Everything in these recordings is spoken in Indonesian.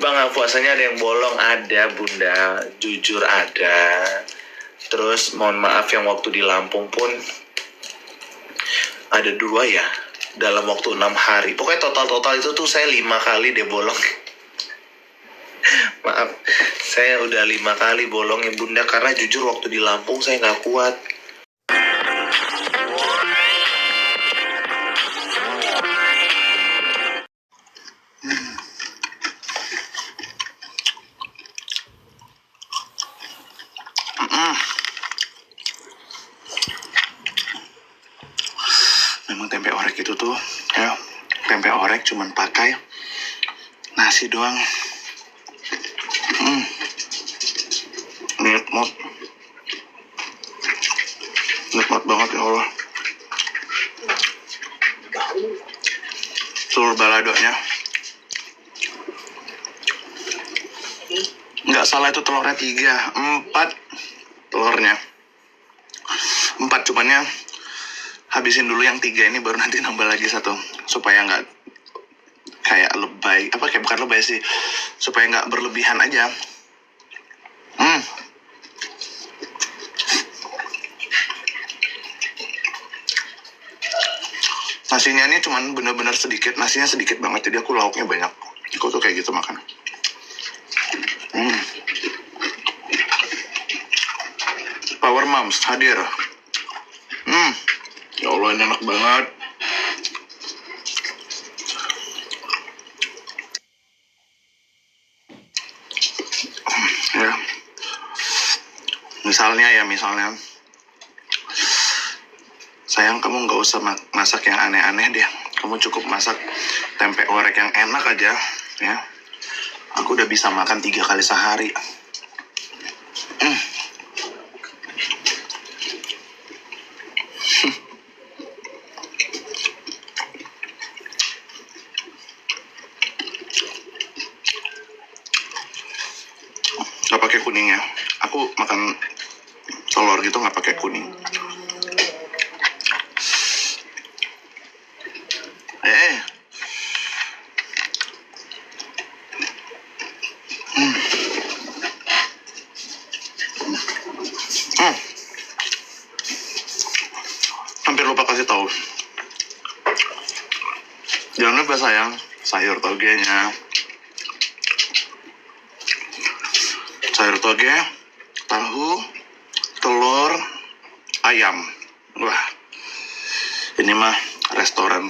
Bang, puasanya ada yang bolong, ada bunda, jujur ada. Terus mohon maaf yang waktu di Lampung pun ada 2 ya, dalam waktu 6 hari. Pokoknya total itu tuh saya 5 kali deh bolong. Maaf, saya udah 5 kali bolong ya bunda, karena jujur waktu di Lampung saya nggak kuat. Memang tempe orek itu tuh ya, tempe orek cuman pakai nasi doang. Nikmat banget ya Allah. Telur baladonya nggak salah itu telurnya 4 telurnya 4, cumannya habisin dulu yang 3 ini, baru nanti nambah lagi 1 supaya nggak kayak lebay, bukan lebay sih, supaya nggak berlebihan aja. Nasinya ini cuman bener-bener sedikit, nasinya sedikit banget, jadi aku lauknya banyak. Aku tuh kayak gitu makan. Power Moms hadir. Ya Allah, ini enak banget. Ya. Misalnya, sayang, kamu nggak usah masak yang aneh-aneh deh. Kamu cukup masak tempe orek yang enak aja, ya. Aku udah bisa makan 3 kali sehari. Gak pakai kuningnya. Aku makan telur gitu nggak pakai kuning. Hampir lupa kasih tahu. Jangan lupa sayang, sayur togenya. Sayur toge, tahu, telur, ayam. Wah, ini mah restoran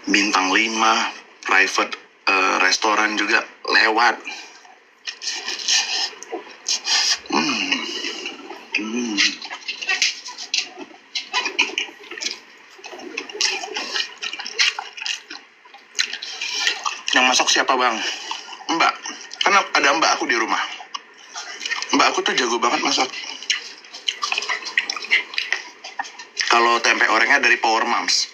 bintang 5, private restoran juga lewat. Yang masak siapa bang? Mbak, karena ada mbak aku di rumah. Mbak aku tuh jago banget masak. Kalau tempe oreknya dari Power Moms.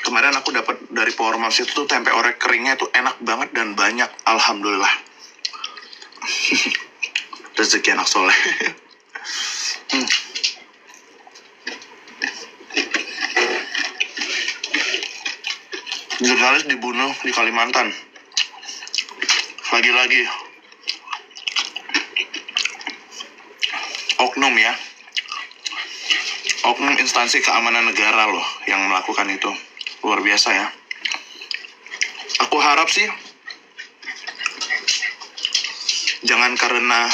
Kemarin aku dapat dari Power Moms itu tuh tempe orek keringnya tuh enak banget dan banyak, alhamdulillah. Rezeki anak soleh. Jurnalis dibunuh di Kalimantan. Lagi-lagi oknum ya, oknum instansi keamanan negara loh yang melakukan itu. Luar biasa ya. Aku harap sih jangan karena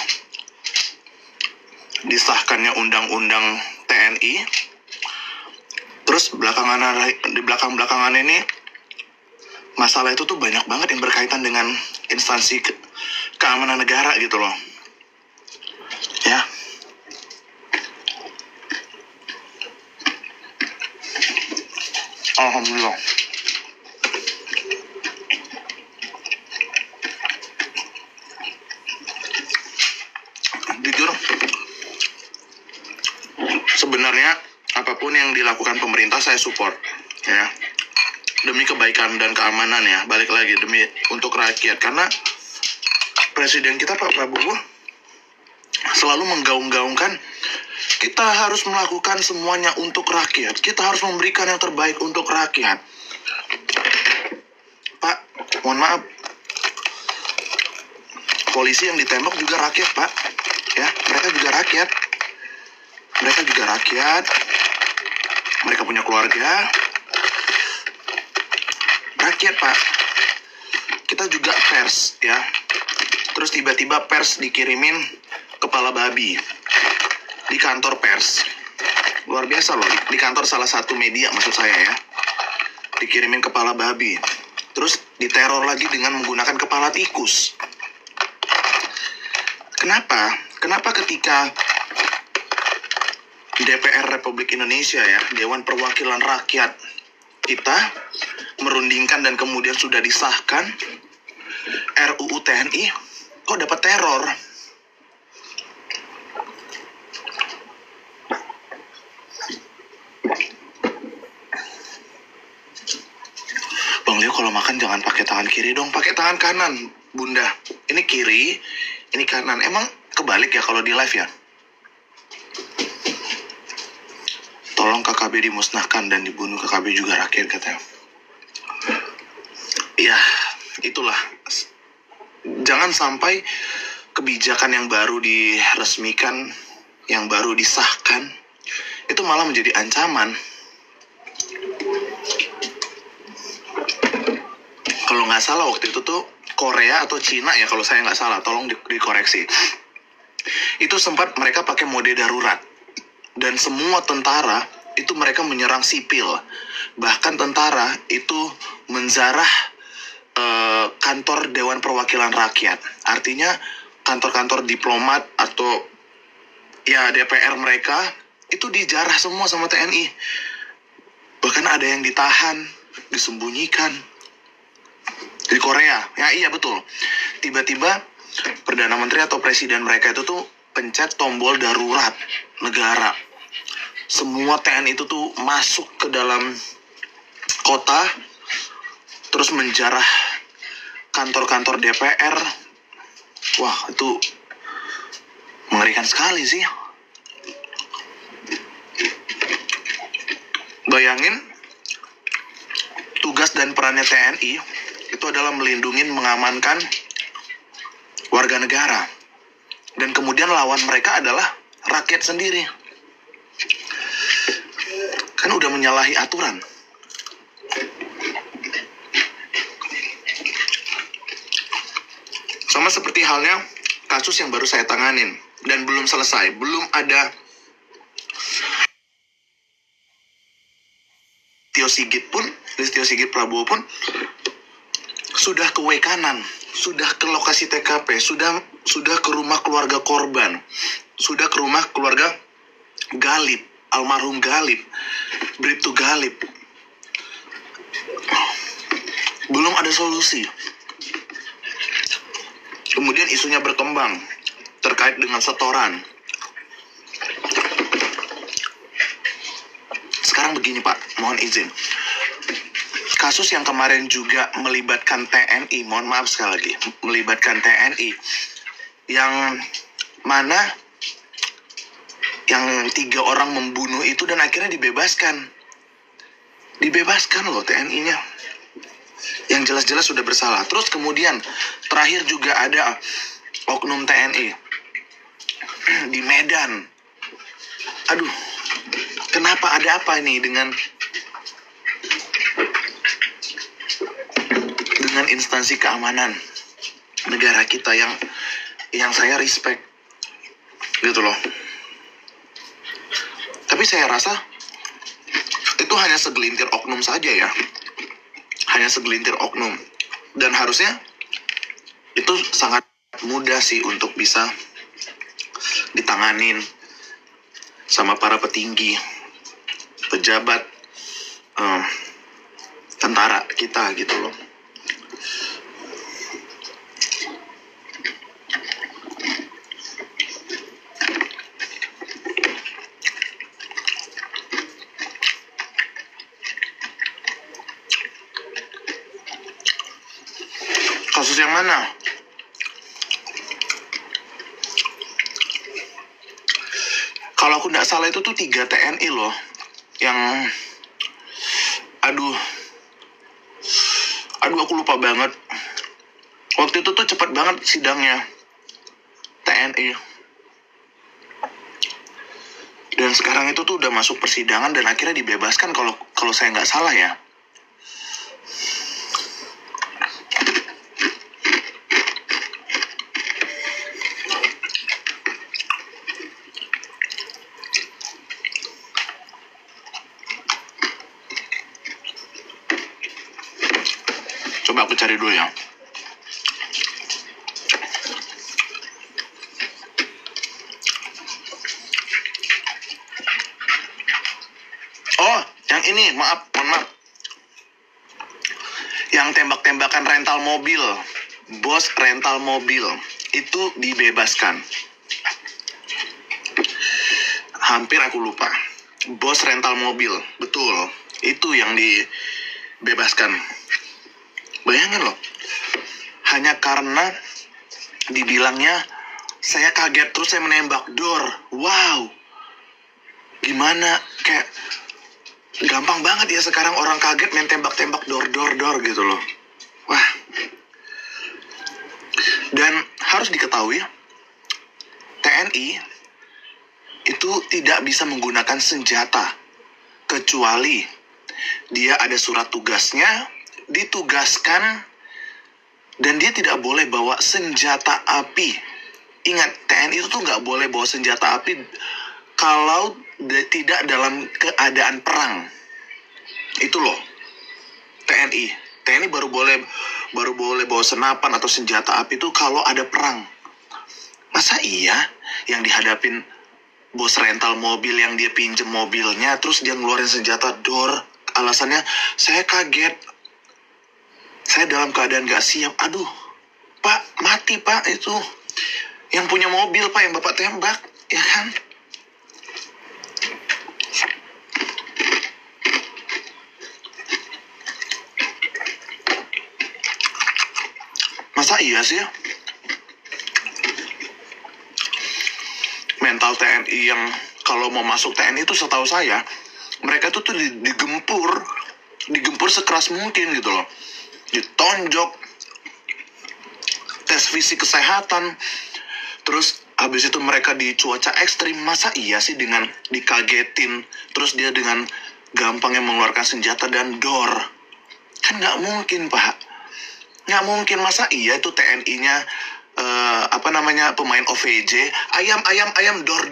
disahkannya undang-undang TNI terus di belakang-belakangan ini masalah itu tuh banyak banget yang berkaitan dengan instansi keamanan negara gitu loh. Ya. Alhamdulillah. Jujur, sebenarnya apapun yang dilakukan pemerintah saya support, ya. Demi kebaikan dan keamanan ya, balik lagi demi untuk rakyat, karena presiden kita Pak Prabowo selalu menggaung-gaungkan kita harus melakukan semuanya untuk rakyat, kita harus memberikan yang terbaik untuk rakyat. Pak, Mohon maaf, polisi yang ditembak juga rakyat, Pak. Ya, mereka juga rakyat. Mereka punya keluarga. Rakyat, Pak. Kita juga pers, ya. Terus tiba-tiba pers dikirimin kepala babi di kantor pers. Luar biasa loh, di kantor salah satu media maksud saya ya. Dikirimin kepala babi. Terus diteror lagi dengan menggunakan kepala tikus. Kenapa? Kenapa ketika DPR Republik Indonesia ya, Dewan Perwakilan Rakyat kita merundingkan dan kemudian sudah disahkan RUU TNI, kok dapat teror? Bang Leo kalau makan jangan pakai tangan kiri dong, pakai tangan kanan, Bunda. Ini kiri, ini kanan. Emang kebalik ya kalau di live ya? Tolong KKB dimusnahkan dan dibunuh KKB juga rakyat katanya. Ya, itulah. Jangan sampai kebijakan yang baru diresmikan, yang baru disahkan, itu malah menjadi ancaman. Kalau nggak salah waktu itu tuh Korea atau Cina ya kalau saya nggak salah, tolong dikoreksi. Itu sempat mereka pakai mode darurat. Dan semua tentara itu mereka menyerang sipil. Bahkan tentara itu menjarah kantor Dewan Perwakilan Rakyat. Artinya kantor-kantor diplomat atau ya DPR mereka itu dijarah semua sama TNI. Bahkan ada yang ditahan, disembunyikan. Di Korea, ya iya betul. Tiba-tiba Perdana Menteri atau Presiden mereka itu tuh pencet tombol darurat negara. Semua TNI itu tuh masuk ke dalam kota, terus menjarah kantor-kantor DPR. Wah, itu mengerikan sekali sih. Bayangin, tugas dan perannya TNI itu adalah melindungi, mengamankan warga negara. Dan kemudian lawan mereka adalah rakyat sendiri. Kan udah menyalahi aturan. Sama seperti halnya kasus yang baru saya tanganin dan belum selesai, belum ada. Listio Sigit Prabowo pun sudah ke Wekanan, sudah ke lokasi TKP, sudah ke rumah keluarga korban, sudah ke rumah keluarga Galib, almarhum Galib, Bribtu Galib. Belum ada solusi. Kemudian isunya berkembang terkait dengan setoran. Sekarang begini Pak, mohon izin. Kasus yang kemarin juga melibatkan TNI, mohon maaf sekali lagi, melibatkan TNI, yang mana yang 3 orang membunuh itu dan akhirnya dibebaskan loh TNI-nya, yang jelas-jelas sudah bersalah. Terus kemudian terakhir juga ada oknum TNI di Medan. Aduh, kenapa, ada apa ini dengan instansi keamanan negara kita yang saya respect gitu loh. Tapi saya rasa itu hanya segelintir oknum saja ya, hanya segelintir oknum, dan harusnya itu sangat mudah sih untuk bisa ditanganin sama para petinggi, pejabat, tentara kita gitu loh. Kasus yang mana? Kalau aku nggak salah itu tuh 3 TNI loh, yang Aduh, aku lupa banget. Waktu itu tuh cepet banget sidangnya TNI. Dan sekarang itu tuh udah masuk persidangan dan akhirnya dibebaskan kalau saya nggak salah ya. Coba aku cari dulu ya. Oh, yang ini, mohon maaf. Yang tembak-tembakan rental mobil, bos rental mobil, itu dibebaskan. Hampir aku lupa. Bos rental mobil, betul. Itu yang dibebaskan. Bayangin loh, hanya karena dibilangnya saya kaget terus saya menembak dor. Wow, gimana, kayak gampang banget ya sekarang orang kaget main tembak-tembak dor gitu loh. Wah. Dan harus diketahui TNI itu tidak bisa menggunakan senjata kecuali dia ada surat tugasnya, ditugaskan, dan dia tidak boleh bawa senjata api. Ingat, TNI itu tuh nggak boleh bawa senjata api kalau tidak dalam keadaan perang. Itu loh, TNI. TNI baru boleh bawa senapan atau senjata api itu kalau ada perang. Masa iya yang dihadapin bos rental mobil yang dia pinjem mobilnya terus dia ngeluarin senjata dor, alasannya saya kaget, saya dalam keadaan gak siap. Aduh, Pak, mati Pak, itu yang punya mobil Pak, yang Bapak tembak, ya kan? Masa iya sih? Mental TNI yang kalau mau masuk TNI itu setahu saya, mereka tuh digempur sekeras mungkin gitu loh. Ditonjok, tes fisik kesehatan, terus habis itu mereka di cuaca ekstrim. Masa iya sih dengan dikagetin, terus dia dengan gampangnya mengeluarkan senjata dan dor? Kan nggak mungkin Pak, nggak mungkin. Masa iya itu TNI-nya pemain OVJ, ayam dor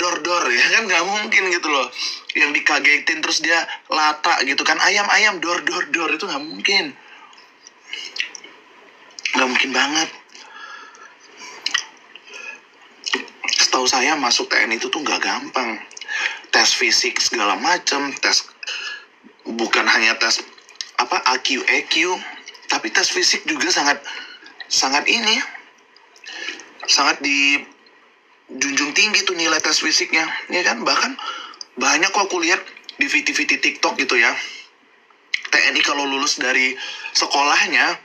ya kan, nggak mungkin gitu loh. Yang dikagetin terus dia lata gitu kan, ayam dor itu nggak mungkin banget. Setahu saya masuk TNI itu tuh nggak gampang. Tes fisik segala macam, tes bukan hanya tes AQ, EQ, tapi tes fisik juga sangat dijunjung tinggi tuh nilai tes fisiknya, ya kan? Bahkan banyak kok aku lihat di VT TikTok gitu ya, TNI kalau lulus dari sekolahnya,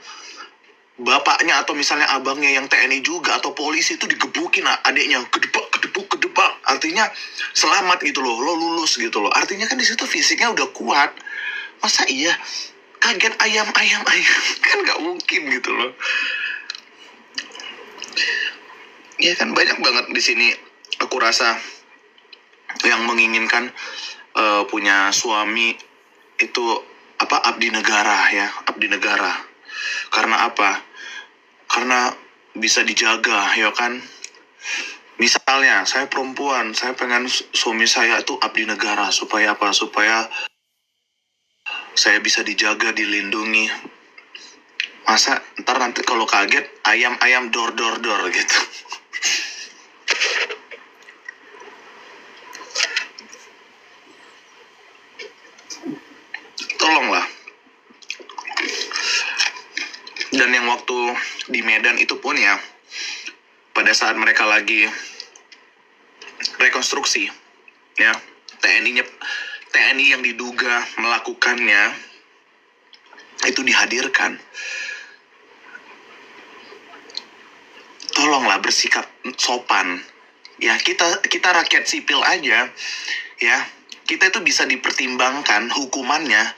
bapaknya atau misalnya abangnya yang TNI juga atau polisi itu digebukin adiknya, kedebak, artinya selamat gitu loh, lo lulus gitu loh. Artinya kan di situ fisiknya udah kuat. Masa iya kaget ayam kan nggak mungkin gitu loh. Ya kan, banyak banget di sini aku rasa yang menginginkan punya suami itu abdi negara ya, abdi negara. Karena apa? Karena bisa dijaga ya kan. Misalnya saya perempuan, saya pengen suami saya itu abdi negara supaya apa? Supaya saya bisa dijaga, dilindungi. Masa ntar nanti kalau kaget ayam dor gitu. Tolonglah. Dan yang waktu di Medan itu pun ya, pada saat mereka lagi rekonstruksi ya, TNI yang diduga melakukannya itu dihadirkan. Tolonglah bersikap sopan ya. Kita rakyat sipil aja ya, kita itu bisa dipertimbangkan hukumannya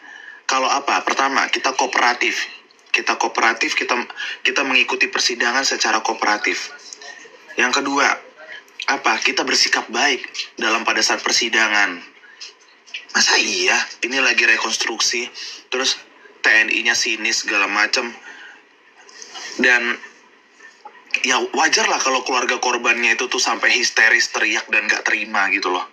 kalau pertama kita kooperatif, kita kooperatif, kita mengikuti persidangan secara kooperatif. Yang kedua, apa? Kita bersikap baik pada saat persidangan. Masa iya ini lagi rekonstruksi terus TNI-nya sinis segala macam, dan ya wajar lah kalau keluarga korbannya itu tuh sampai histeris, teriak dan gak terima gitu loh.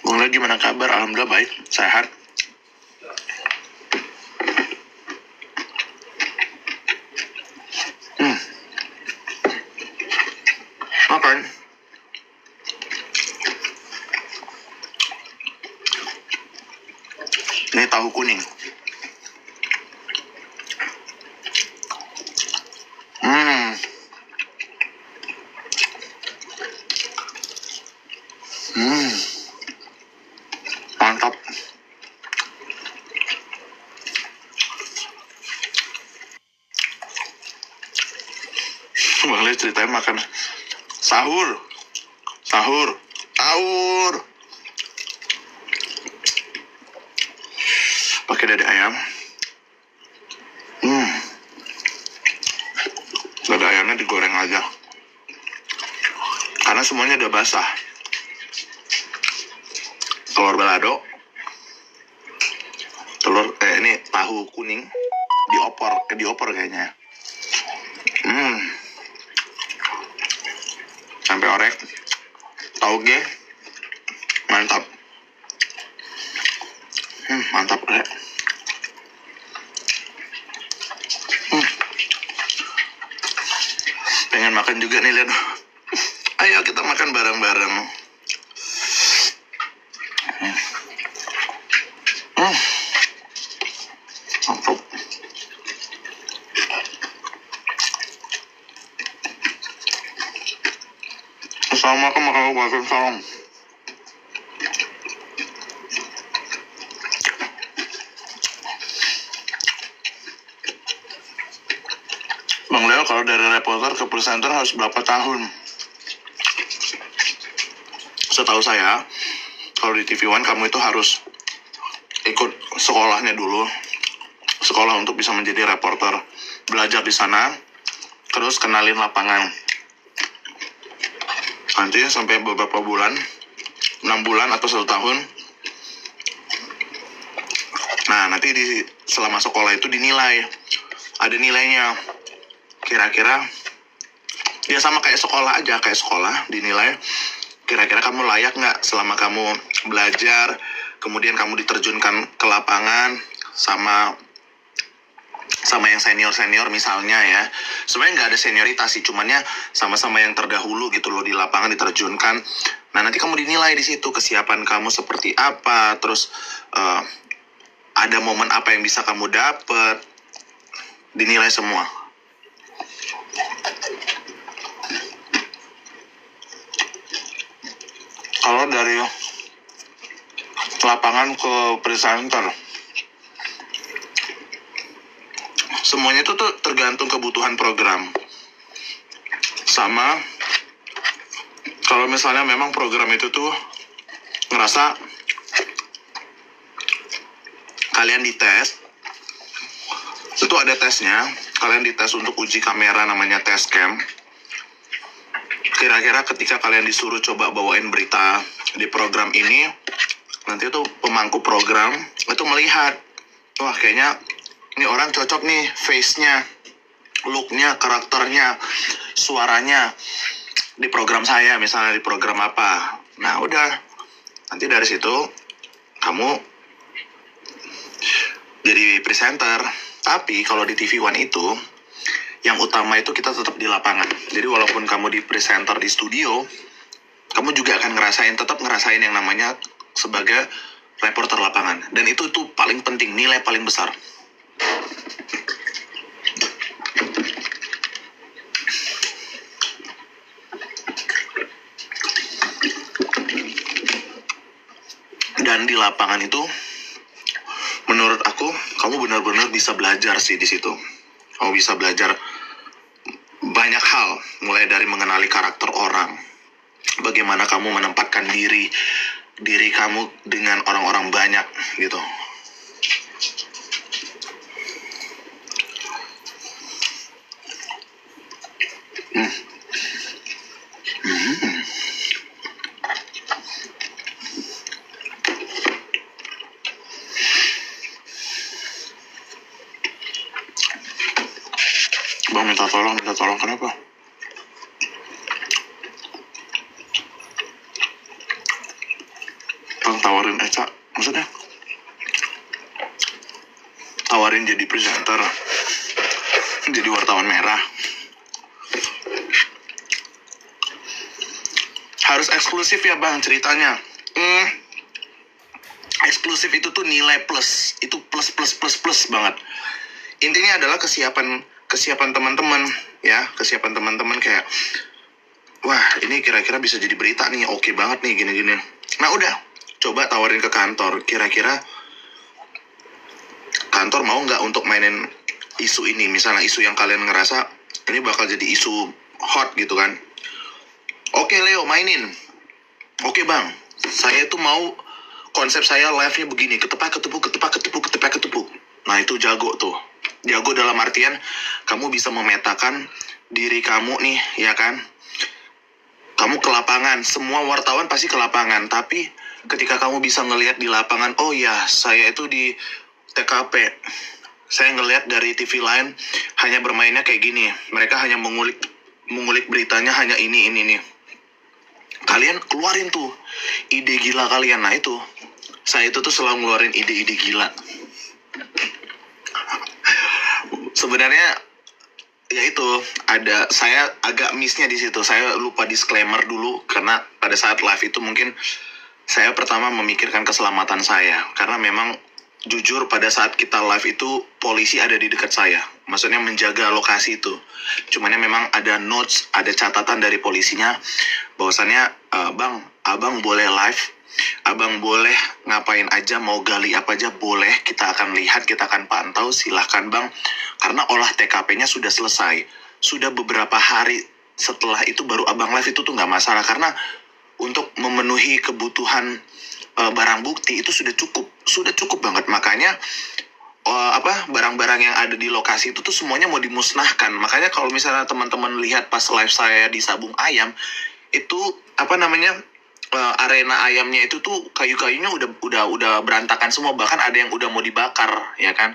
Bung Le, gimana kabar? Alhamdulillah baik, sehat. Makan. Ini tahu kuning. Mantap. Boleh ceritain makan sahur pakai dada ayam. Dada ayamnya digoreng aja karena semuanya udah basah. Telur balado, ini tahu kuning diopor kayaknya. Sampai orek, tauge, mantap. Mantap ya. Pengen makan juga nih, lihat. Ayo kita makan bareng-bareng. Mantap. Assalamualaikum warahmatullahi wabarakatuh. Bang Leo, kalau dari reporter ke presenter harus berapa tahun? Setahu saya, kalau di TV One kamu itu harus ikut sekolahnya dulu, sekolah untuk bisa menjadi reporter, belajar di sana, terus kenalin lapangan. Nanti sampai beberapa bulan, 6 bulan atau 1 tahun. Nah, nanti selama sekolah itu dinilai, ada nilainya. Kira-kira ya sama kayak sekolah aja, kayak sekolah dinilai kira-kira kamu layak nggak selama kamu belajar, kemudian kamu diterjunkan ke lapangan sama yang senior misalnya ya. Sebenarnya nggak ada senioritas sih, cumannya sama-sama yang terdahulu gitu loh di lapangan diterjunkan. Nah, nanti kamu dinilai di situ kesiapan kamu seperti apa, terus ada momen apa yang bisa kamu dapet, dinilai semua. Kalau dari lapangan ke presenter, semuanya itu tuh tergantung kebutuhan program. Sama kalau misalnya memang program itu tuh ngerasa kalian dites, itu ada tesnya, kalian dites untuk uji kamera namanya test cam. Kira-kira ketika kalian disuruh coba bawain berita di program ini, nanti tuh pemangku program itu melihat, wah kayaknya ini orang cocok nih, face-nya, look-nya, karakternya, suaranya di program saya, misalnya di program apa. Nah udah, nanti dari situ kamu jadi presenter. Tapi kalau di TV One itu yang utama itu kita tetap di lapangan. Jadi walaupun kamu di presenter di studio, kamu juga akan tetap ngerasain yang namanya sebagai reporter lapangan. Dan itu tuh paling penting, nilai paling besar. Dan di lapangan itu, menurut menurut aku kamu benar-benar bisa belajar sih di situ. Kamu bisa belajar banyak hal, mulai dari mengenali karakter orang, bagaimana kamu menempatkan diri kamu dengan orang-orang banyak gitu. Bang minta tolong kenapa? Bang tawarin Eca, maksudnya tawarin jadi presenter, jadi wartawan merah. Harus eksklusif ya bang ceritanya. Eksklusif itu tuh nilai plus, itu plus banget. Intinya adalah kesiapan teman-teman ya, kesiapan teman-teman kayak, wah ini kira-kira bisa jadi berita nih, oke banget nih gini-gini. Nah udah, coba tawarin ke kantor, kira-kira kantor mau nggak untuk mainin isu ini, misalnya isu yang kalian ngerasa ini bakal jadi isu hot gitu kan. Oke Leo, mainin. Oke bang, saya tuh mau konsep saya live-nya begini, ketepak ketepuk. Nah itu jago tuh. Jago dalam artian kamu bisa memetakan diri kamu nih, ya kan? Kamu ke lapangan, semua wartawan pasti ke lapangan, tapi ketika kamu bisa ngelihat di lapangan, oh ya, saya itu di TKP. Saya ngelihat dari TV lain hanya bermainnya kayak gini. Mereka hanya mengulik beritanya hanya ini. Kalian keluarin tuh ide gila kalian. Nah itu, saya itu tuh selalu ngeluarin ide-ide gila. Sebenarnya ya itu saya agak missnya di situ. Saya lupa disclaimer dulu karena pada saat live itu mungkin saya pertama memikirkan keselamatan saya, karena memang jujur pada saat kita live itu polisi ada di dekat saya, maksudnya menjaga lokasi itu. Cumannya memang ada notes, ada catatan dari polisinya bahwasannya bang, abang boleh live, abang boleh ngapain aja, mau gali apa aja boleh, kita akan lihat, kita akan pantau, silahkan bang. Karena olah TKP-nya sudah selesai. Sudah beberapa hari setelah itu baru abang live itu tuh nggak masalah. Karena untuk memenuhi kebutuhan barang bukti itu sudah cukup banget. Makanya barang-barang yang ada di lokasi itu tuh semuanya mau dimusnahkan. Makanya kalau misalnya teman-teman lihat pas live saya di Sabung Ayam, itu arena ayamnya itu tuh kayu-kayunya udah berantakan semua, bahkan ada yang udah mau dibakar, ya kan?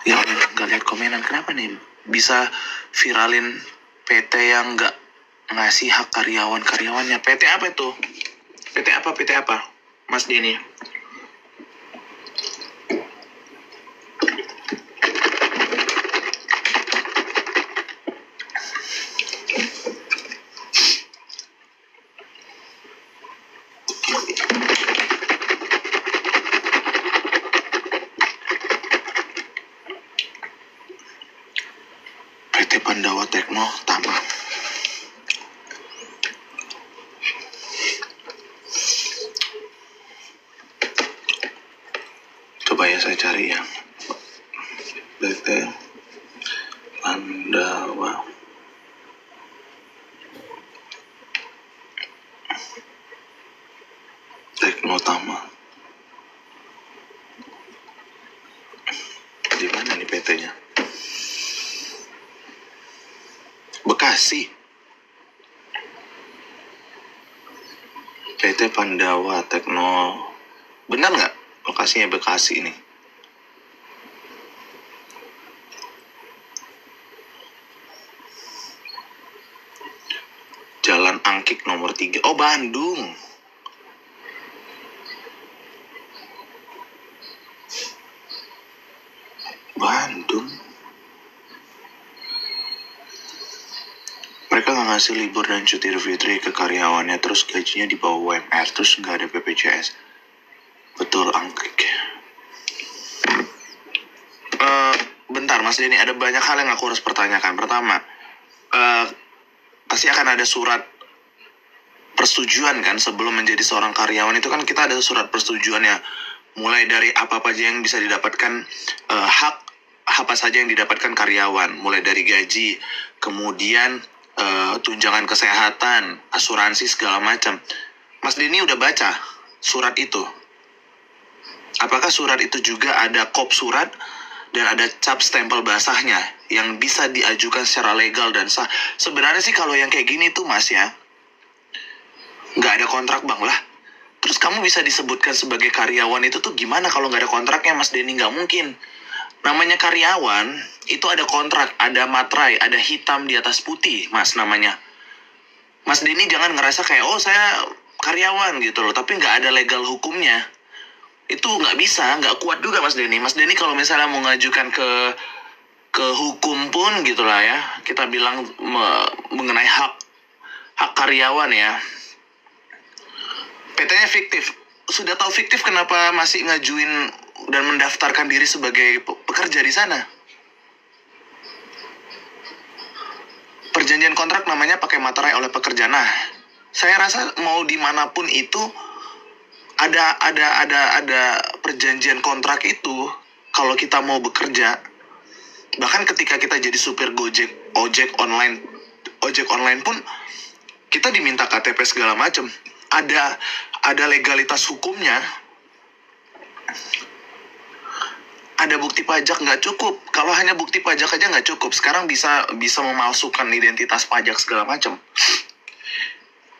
Ya nggak lihat komenan, kenapa nih bisa viralin PT yang nggak ngasih hak karyawannya? PT apa itu? PT apa Mas Denny? PT Pandawa Tekno Tama. Coba ya saya cari ya. PT Pandawa Tekno Tama. Di mana nih PT-nya? Bekasi. PT Pandawa Tekno. Benar nggak lokasinya Bekasi ini? Jalan Angkik nomor 3. Oh, Bandung. Mereka nggak ngasih libur dan cuti fitri ke karyawannya, terus gajinya di bawah UMR, terus nggak ada BPJS. Betul, Angkrik. Bentar Mas Denny, ada banyak hal yang aku harus pertanyakan. Pertama, pasti akan ada surat persetujuan kan sebelum menjadi seorang karyawan itu kan, kita ada surat persetujuan ya, mulai dari apa aja yang bisa didapatkan, hak apa saja yang didapatkan karyawan, mulai dari gaji, kemudian tunjangan kesehatan, asuransi segala macam. Mas Denny udah baca surat itu? Apakah surat itu juga ada kop surat dan ada cap stempel basahnya yang bisa diajukan secara legal dan sah? Sebenarnya sih kalau yang kayak gini tuh Mas ya, nggak ada kontrak bang lah. Terus kamu bisa disebutkan sebagai karyawan itu tuh gimana kalau nggak ada kontraknya Mas Denny? Nggak mungkin. Namanya karyawan itu ada kontrak, ada materai, ada hitam di atas putih Mas namanya. Mas Denny jangan ngerasa kayak oh saya karyawan gitu loh, tapi nggak ada legal hukumnya. Itu nggak bisa, nggak kuat juga Mas Denny. Mas Denny kalau misalnya mau ngajukan ke hukum pun gitulah ya, kita bilang mengenai hak karyawan ya, PT-nya fiktif. Sudah tahu fiktif, kenapa masih ngajuin dan mendaftarkan diri sebagai pekerja di sana? Perjanjian kontrak namanya pakai materai oleh pekerja. Nah, saya rasa mau dimanapun itu ada perjanjian kontrak itu kalau kita mau bekerja. Bahkan ketika kita jadi supir ojek online pun kita diminta KTP segala macam. Ada legalitas hukumnya. Ada bukti pajak nggak cukup. Kalau hanya bukti pajak aja nggak cukup. Sekarang bisa memalsukan identitas pajak segala macam.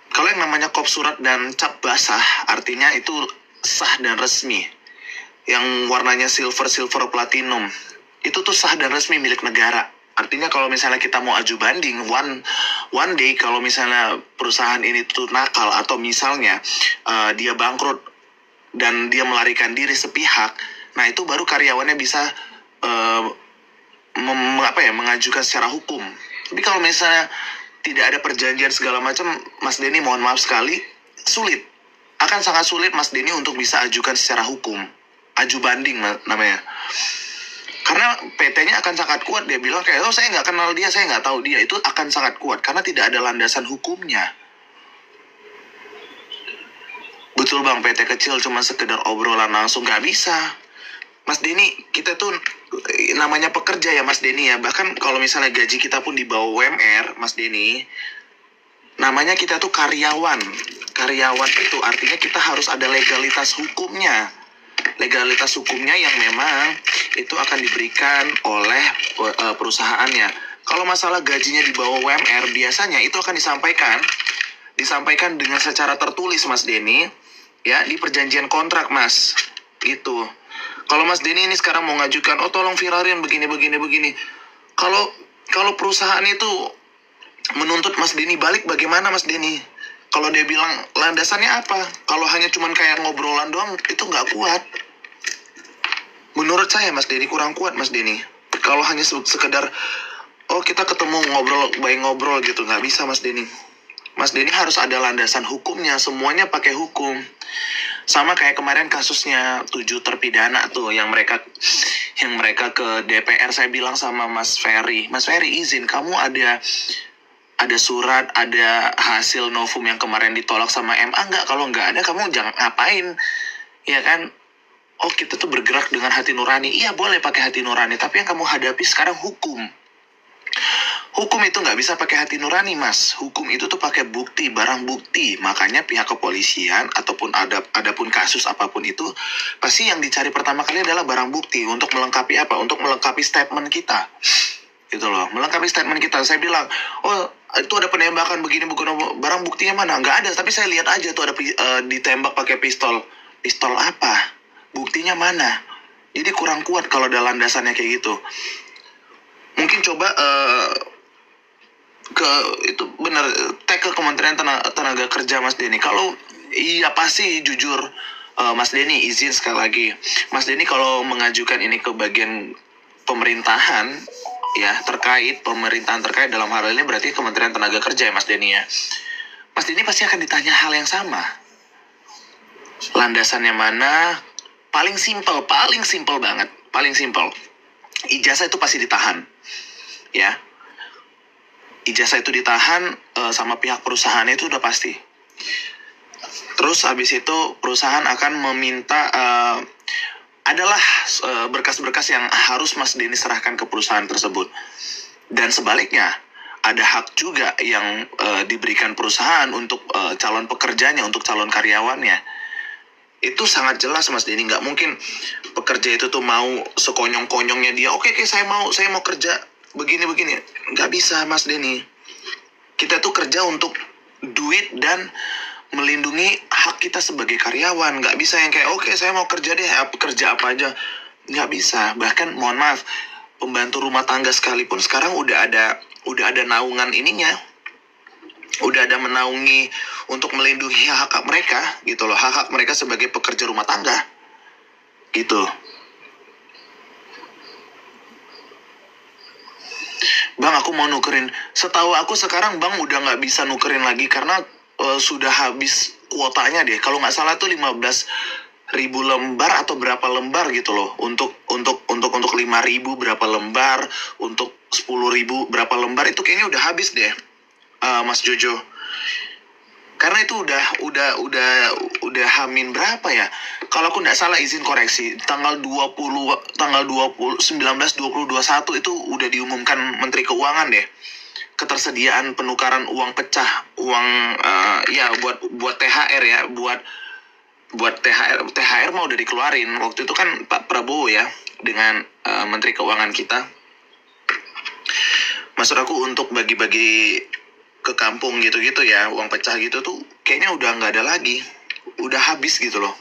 Kalau yang namanya kop surat dan cap basah, artinya itu sah dan resmi. Yang warnanya silver platinum, itu tuh sah dan resmi milik negara. Artinya kalau misalnya kita mau aju banding, one day kalau misalnya perusahaan ini tuh nakal atau misalnya dia bangkrut dan dia melarikan diri sepihak, nah itu baru karyawannya bisa mengajukan secara hukum. Tapi kalau misalnya tidak ada perjanjian segala macam, Mas Denny mohon maaf sekali, sulit. Akan sangat sulit Mas Denny untuk bisa ajukan secara hukum. Aju banding namanya. Karena PT-nya akan sangat kuat. Dia bilang kayak, oh saya nggak kenal dia, saya nggak tahu dia. Itu akan sangat kuat karena tidak ada landasan hukumnya. Betul bang, PT kecil cuma sekedar obrolan langsung, nggak bisa. Mas Denny, kita tuh namanya pekerja ya Mas Denny ya. Bahkan kalau misalnya gaji kita pun di bawah UMR, Mas Denny, namanya kita tuh karyawan. Karyawan itu artinya kita harus ada legalitas hukumnya. Legalitas hukumnya yang memang itu akan diberikan oleh perusahaannya. Kalau masalah gajinya di bawah UMR, biasanya itu akan disampaikan dengan secara tertulis Mas Denny, ya di perjanjian kontrak Mas, gitu. Kalau Mas Denny ini sekarang mau ngajukan, oh tolong virarin begini. Kalau perusahaan itu menuntut Mas Denny balik, bagaimana Mas Denny? Kalau dia bilang landasannya apa? Kalau hanya cuman kayak ngobrolan doang, itu nggak kuat. Menurut saya Mas Denny kurang kuat Mas Denny. Kalau hanya sekedar, oh kita ketemu ngobrol gitu, nggak bisa Mas Denny. Mas Denny harus ada landasan hukumnya, semuanya pakai hukum. Sama kayak kemarin kasusnya 7 terpidana tuh yang mereka ke DPR. Saya bilang sama Mas Ferry izin, kamu ada surat, ada hasil novum yang kemarin ditolak sama MA nggak? Kalau nggak ada, kamu jangan ngapain, ya kan? Oh kita tuh bergerak dengan hati nurani. Iya boleh pakai hati nurani, tapi yang kamu hadapi sekarang hukum. Hukum itu nggak bisa pakai hati nurani Mas. Hukum itu tuh pakai bukti, barang bukti. Makanya pihak kepolisian ataupun adapun kasus apapun itu, pasti yang dicari pertama kali adalah barang bukti. Untuk melengkapi apa? Untuk melengkapi statement kita, gitu loh. Melengkapi statement kita. Saya bilang, oh itu ada penembakan begini, bukan, barang buktinya mana? Nggak ada, tapi saya lihat aja tuh ada ditembak pakai pistol. Pistol apa? Buktinya mana? Jadi kurang kuat kalau ada landasannya kayak gitu. Mungkin coba itu benar, tag ke Kementerian Tenaga Kerja Mas Denny. Kalau iya pasti jujur, Mas Denny izin sekali lagi, Mas Denny kalau mengajukan ini ke bagian pemerintahan ya, terkait pemerintahan terkait dalam hal ini berarti Kementerian Tenaga Kerja ya Mas Denny ya. Mas Denny pasti akan ditanya hal yang sama. Landasannya mana? Paling simpel banget, paling simpel. Ijazah itu pasti ditahan, ya. Ijazah itu ditahan sama pihak perusahaan itu udah pasti. Terus habis itu perusahaan akan meminta adalah berkas-berkas yang harus Mas Denny serahkan ke perusahaan tersebut. Dan sebaliknya, ada hak juga yang diberikan perusahaan untuk calon pekerjanya, untuk calon karyawannya. Itu sangat jelas Mas Denny, nggak mungkin pekerja itu tuh mau sekonyong-konyongnya dia, oke, saya mau kerja begini-begini. Nggak bisa Mas Denny. Kita tuh kerja untuk duit dan melindungi hak kita sebagai karyawan. Nggak bisa yang kayak, oke, saya mau kerja deh, kerja apa aja. Nggak bisa. Bahkan mohon maaf, pembantu rumah tangga sekalipun sekarang udah ada naungan ininya, udah ada menaungi untuk melindungi hak-hak mereka gitu loh, hak-hak mereka sebagai pekerja rumah tangga gitu. Bang, aku mau nukerin. Setahu aku sekarang Bang udah nggak bisa nukerin lagi karena sudah habis kuotanya deh. Kalau nggak salah tuh 15.000 lembar atau berapa lembar gitu loh. Untuk 5.000 berapa lembar, untuk 10.000 berapa lembar, itu kayaknya udah habis deh, Mas Jojo. Karena itu udah hamin berapa ya? Kalau aku nggak salah, izin koreksi, tanggal 19, 20, 21 itu udah diumumkan Menteri Keuangan deh. Ketersediaan penukaran uang pecah, uang ya buat THR ya, buat THR mau udah dikeluarin. Waktu itu kan Pak Prabowo ya dengan Menteri Keuangan kita. Maksud aku untuk bagi-bagi ke kampung gitu-gitu ya, uang pecah gitu tuh kayaknya udah nggak ada lagi, udah habis gitu loh.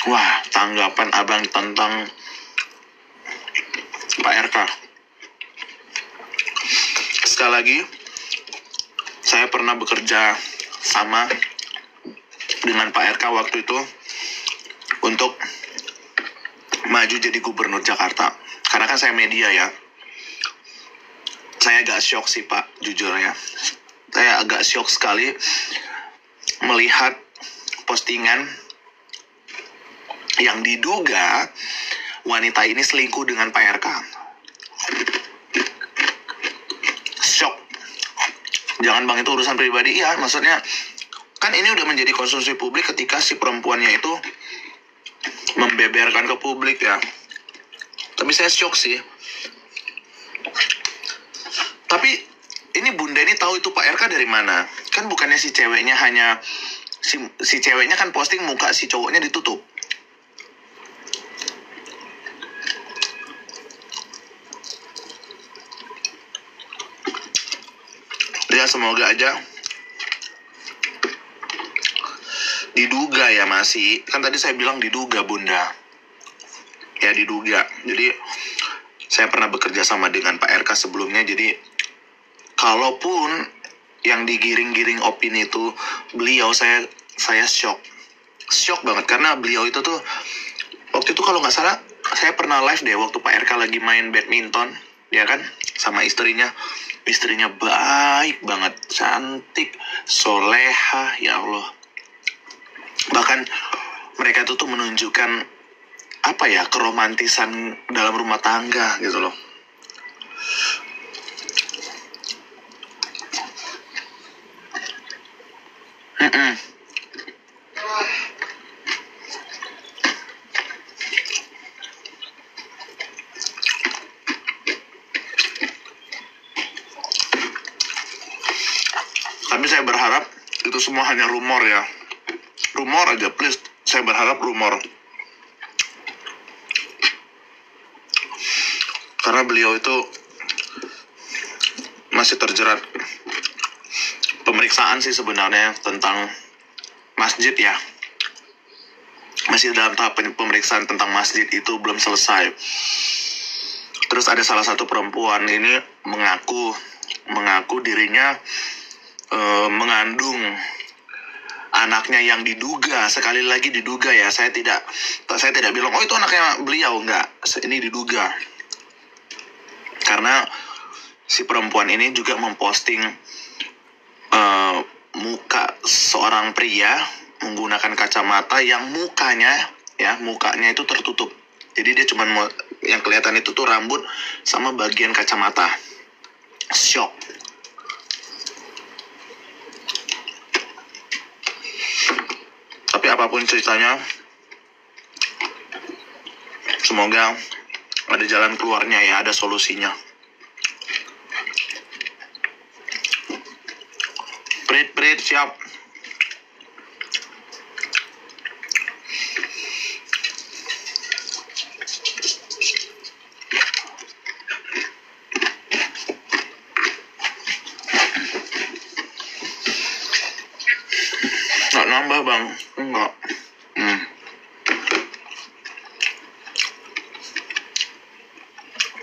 Wah, tanggapan abang tentang Pak RK. Sekali lagi, saya pernah bekerja sama dengan Pak RK waktu itu untuk maju jadi gubernur Jakarta. Karena kan saya media ya. Saya agak shock sih Pak, jujur ya. Saya agak shock sekali melihat postingan yang diduga wanita ini selingkuh dengan Pak RK. Shock. Jangan Bang, itu urusan pribadi. Iya, maksudnya kan ini udah menjadi konsumsi publik ketika si perempuannya itu membeberkan ke publik ya. Tapi saya shock sih. Tapi ini Bunda ini tahu itu Pak RK dari mana? Kan bukannya si ceweknya hanya si ceweknya kan posting muka si cowoknya ditutup. Ya semoga aja diduga ya, masih kan tadi saya bilang diduga Bunda ya, diduga. Jadi saya pernah bekerja sama dengan Pak RK sebelumnya, jadi kalaupun yang digiring-giring opini itu beliau, saya shock banget. Karena beliau itu tuh waktu itu kalau nggak salah saya pernah live deh waktu Pak RK lagi main badminton ya kan, sama istrinya baik banget, cantik, soleha, ya Allah. Bahkan mereka itu tuh menunjukkan apa ya, keromantisan dalam rumah tangga gitu loh. Tapi saya berharap itu semua hanya rumor ya, rumor aja please. Saya berharap rumor, karena beliau itu masih terjerat pemeriksaan sih sebenarnya tentang masjid ya. Masih dalam tahap pemeriksaan tentang masjid, itu belum selesai. Terus ada salah satu perempuan ini mengaku dirinya mengandung anaknya yang diduga, sekali lagi diduga ya. Saya tidak bilang oh itu anaknya beliau, enggak. Ini diduga. Karena si perempuan ini juga memposting muka seorang pria menggunakan kacamata yang mukanya itu tertutup. Jadi dia cuman mau, yang kelihatan itu tuh rambut sama bagian kacamata. Shock. Tapi apapun ceritanya, semoga ada jalan keluarnya ya, ada solusinya. Prit, siap. Nggak nambah bang, enggak.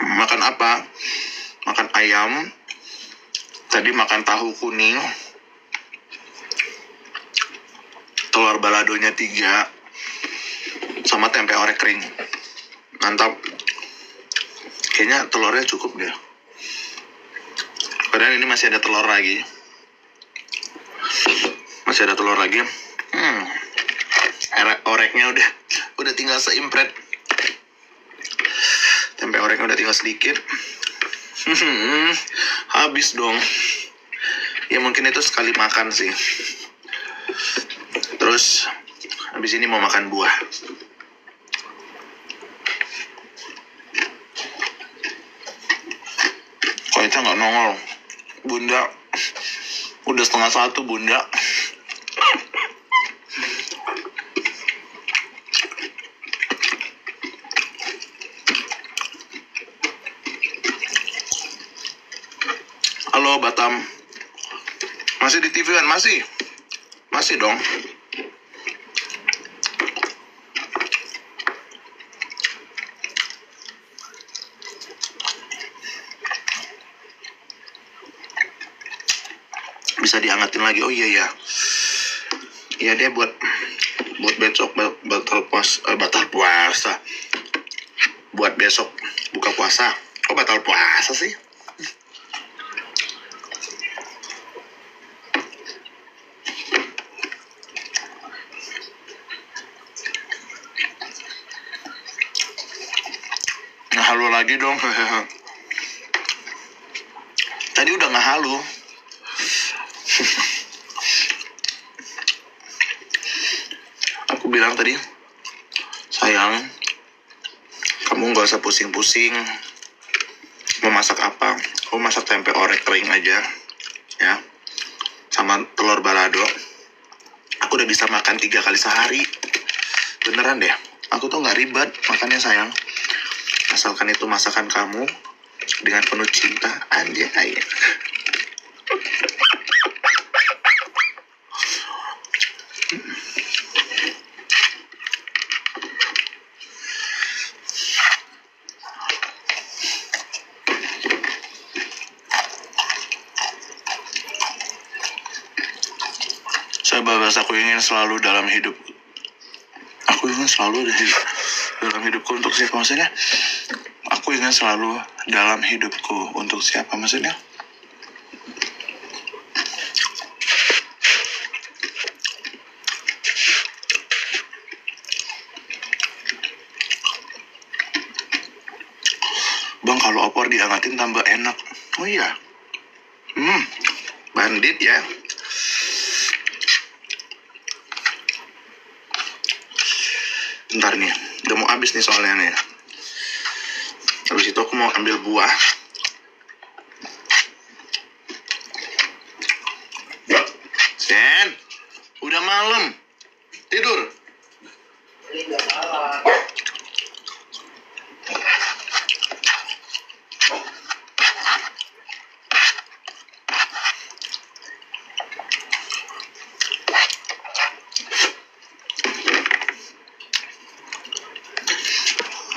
Makan apa? Makan ayam. Tadi makan tahu kuning. Telur baladonya 3. Sama tempe orek kering. Mantap. Kayaknya telurnya cukup deh. Padahal ini masih ada telur lagi. Oreknya udah tinggal seimpret. Tempe oreknya udah tinggal sedikit. Habis dong. Ya mungkin itu sekali makan sih. Terus habis ini mau makan buah. Kok itu nggak nongol? Bunda, udah 12:30 bunda. Halo Batam. Masih di TV kan? Masih dong. Bisa dihangatin lagi. Oh iya ya. Iya deh buat besok batal puasa. Buat besok buka puasa. Kok batal puasa sih? Halu lagi dong. Tadi udah nggak halu. Aku bilang tadi, sayang, kamu nggak usah pusing-pusing. Mau masak apa? Kamu masak tempe orek kering aja, ya, sama telur balado. Aku udah bisa makan 3 kali sehari. Beneran deh. Aku tuh nggak ribet makannya sayang. Asalkan itu masakan kamu dengan penuh cinta, anjay. Saya bahas aku ingin selalu dalam hidup. Aku ingin selalu dalam hidupku untuk siapa maksudnya? Aku ingin selalu dalam hidupku untuk siapa maksudnya? Bang, kalau opor dihangatin tambah enak. Oh iya. Bandit ya. Bentar nih, udah mau habis nih soalnya nih. Habis itu aku mau ambil buah. Sen, udah malam. Tidur.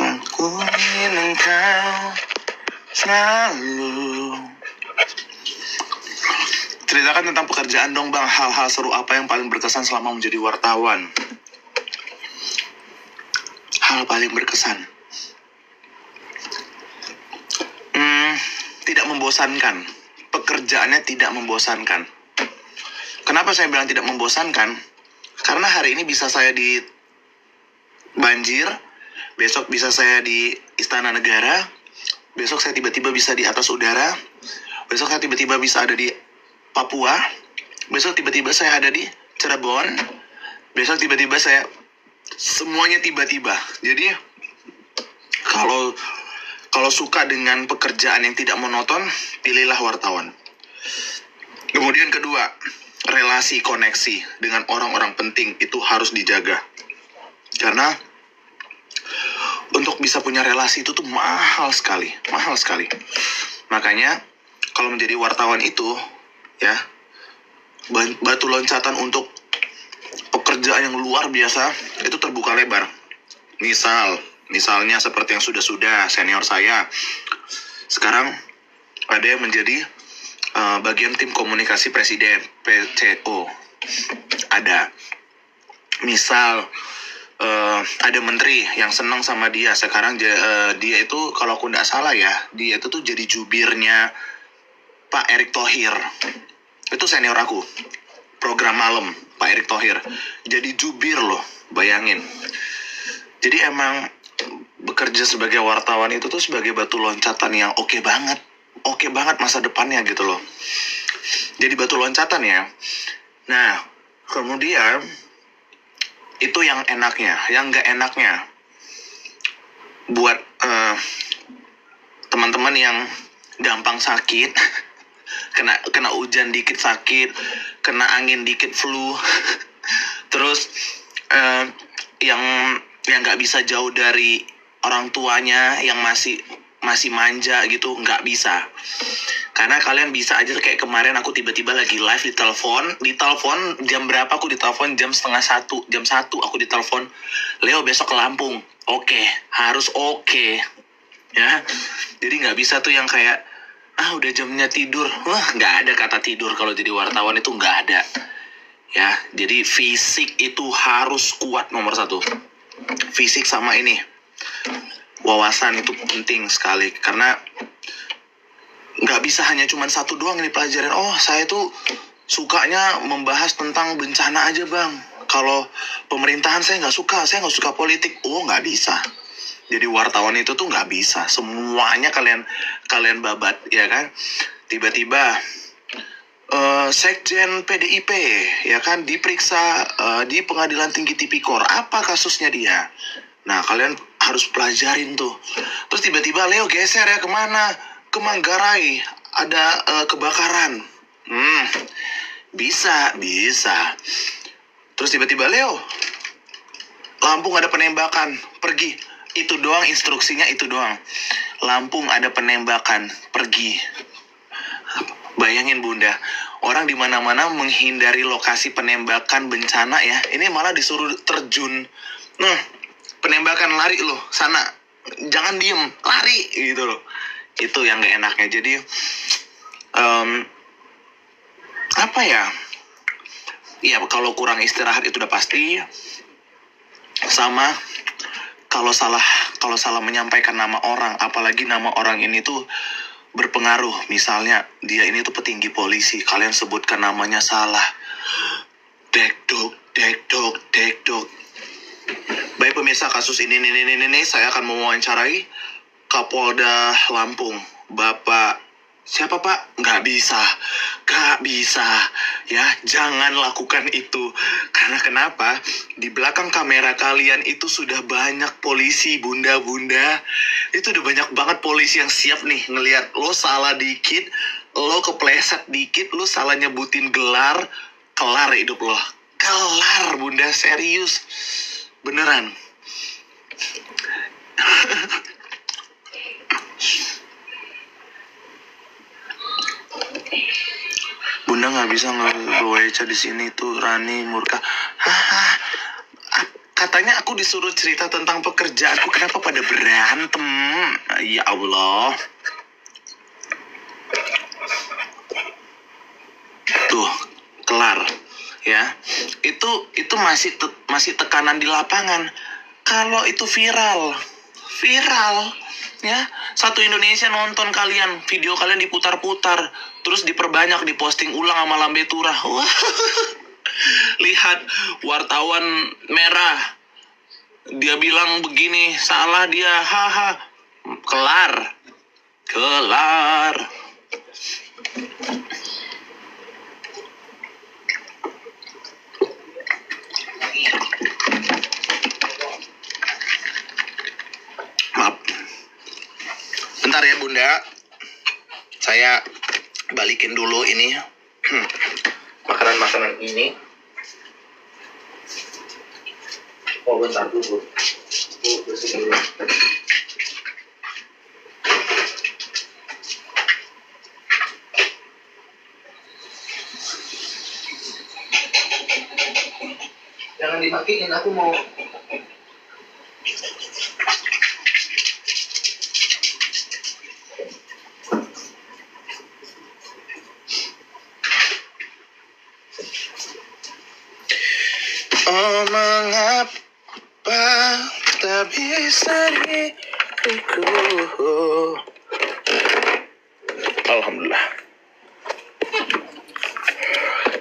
Aku ingin engkau selalu. Ceritakan tentang pekerjaan dong bang. Hal-hal seru apa yang paling berkesan selama menjadi wartawan? Hal paling berkesan. Tidak membosankan. Pekerjaannya tidak membosankan. Kenapa saya bilang tidak membosankan? Karena hari ini bisa saya di banjir, besok bisa saya di Istana Negara, besok saya tiba-tiba bisa di atas udara, besok saya tiba-tiba bisa ada di Papua, besok tiba-tiba saya ada di Cirebon, besok tiba-tiba saya, semuanya tiba-tiba. Jadi kalau suka dengan pekerjaan yang tidak monoton, pilihlah wartawan. Kemudian kedua, relasi koneksi dengan orang-orang penting itu harus dijaga. Karena untuk bisa punya relasi itu tuh mahal sekali. Makanya kalau menjadi wartawan itu ya, batu loncatan untuk pekerjaan yang luar biasa itu terbuka lebar. Misalnya seperti yang sudah senior saya sekarang ada yang menjadi bagian tim komunikasi presiden, PCO. Ada misal ada menteri yang senang sama dia sekarang, dia itu kalau aku nggak salah ya, dia itu tuh jadi jubirnya Pak Erick Thohir. Itu senior aku, program malam Pak Erick Thohir jadi jubir loh, bayangin. Jadi emang bekerja sebagai wartawan itu tuh sebagai batu loncatan yang oke banget masa depannya gitu loh. Jadi batu loncatan ya. Nah, kemudian itu yang enaknya. Yang nggak enaknya buat teman-teman yang gampang sakit, kena hujan dikit sakit, kena angin dikit flu, terus yang nggak bisa jauh dari orang tuanya, yang masih manja gitu, nggak bisa. Karena kalian bisa aja kayak kemarin aku tiba-tiba lagi live ditelepon jam berapa, aku ditelepon jam 12:30, jam 1 aku ditelepon, Leo besok ke Lampung. Oke, harus oke. Ya, jadi nggak bisa tuh yang kayak udah jamnya tidur. Wah, nggak ada kata tidur kalau jadi wartawan, itu nggak ada. Ya, jadi fisik itu harus kuat nomor 1. Fisik sama ini, wawasan itu penting sekali, karena nggak bisa hanya cuma satu doang yang dipelajarin. Oh, saya tuh sukanya membahas tentang bencana aja bang, kalau pemerintahan saya nggak suka politik. Oh, nggak bisa. Jadi wartawan itu tuh nggak bisa semuanya kalian babat, ya kan? Tiba-tiba Sekjen PDIP ya kan diperiksa di Pengadilan Tinggi Tipikor, apa kasusnya dia? Nah, kalian harus pelajarin tuh. Terus tiba-tiba Leo geser ya kemana? Ke Manggarai ada kebakaran. Bisa. Terus tiba-tiba Leo, Lampung ada penembakan, pergi. Itu doang instruksinya, itu doang. Lampung ada penembakan, pergi. Bayangin Bunda, orang di mana-mana menghindari lokasi penembakan bencana ya. Ini malah disuruh terjun. Penembakan, lari loh sana. Jangan diem, lari gitu loh. Itu yang gak enaknya. Jadi apa ya? Ya kalau kurang istirahat itu udah pasti. Sama kalau salah menyampaikan nama orang, apalagi nama orang ini tuh berpengaruh. Misalnya dia ini tuh petinggi polisi, kalian sebutkan namanya salah, dekdok. Baik pemirsa, kasus ini saya akan mewawancarai Kapolda Lampung, Bapak siapa Pak? Nggak bisa ya, jangan lakukan itu. Karena kenapa? Di belakang kamera kalian itu sudah banyak polisi, bunda. Itu udah banyak banget polisi yang siap nih ngelihat lo salah dikit, lo kepleset dikit, lo salah nyebutin gelar, kelar hidup lo. Kelar Bunda, serius. Beneran. Bunda nggak bisa ngebaca di sini tuh, Rani murka. Katanya aku disuruh cerita tentang pekerjaanku, kenapa pada berantem? Ya Allah. Tuh, kelar. Ya, itu masih tekanan di lapangan. Kalau itu viral, ya, satu Indonesia nonton kalian, video kalian diputar-putar, terus diperbanyak, diposting ulang sama Lambe Turah. Wah, lihat wartawan merah, dia bilang begini, salah dia, haha, kelar, kelar. Maaf, bentar ya Bunda, saya balikin dulu ini makanan-makanan ini. Oh bentar dulu, bersih dulu. Jangan dimatiin, aku mau. Oh mengapa tak bisa diriku. Alhamdulillah.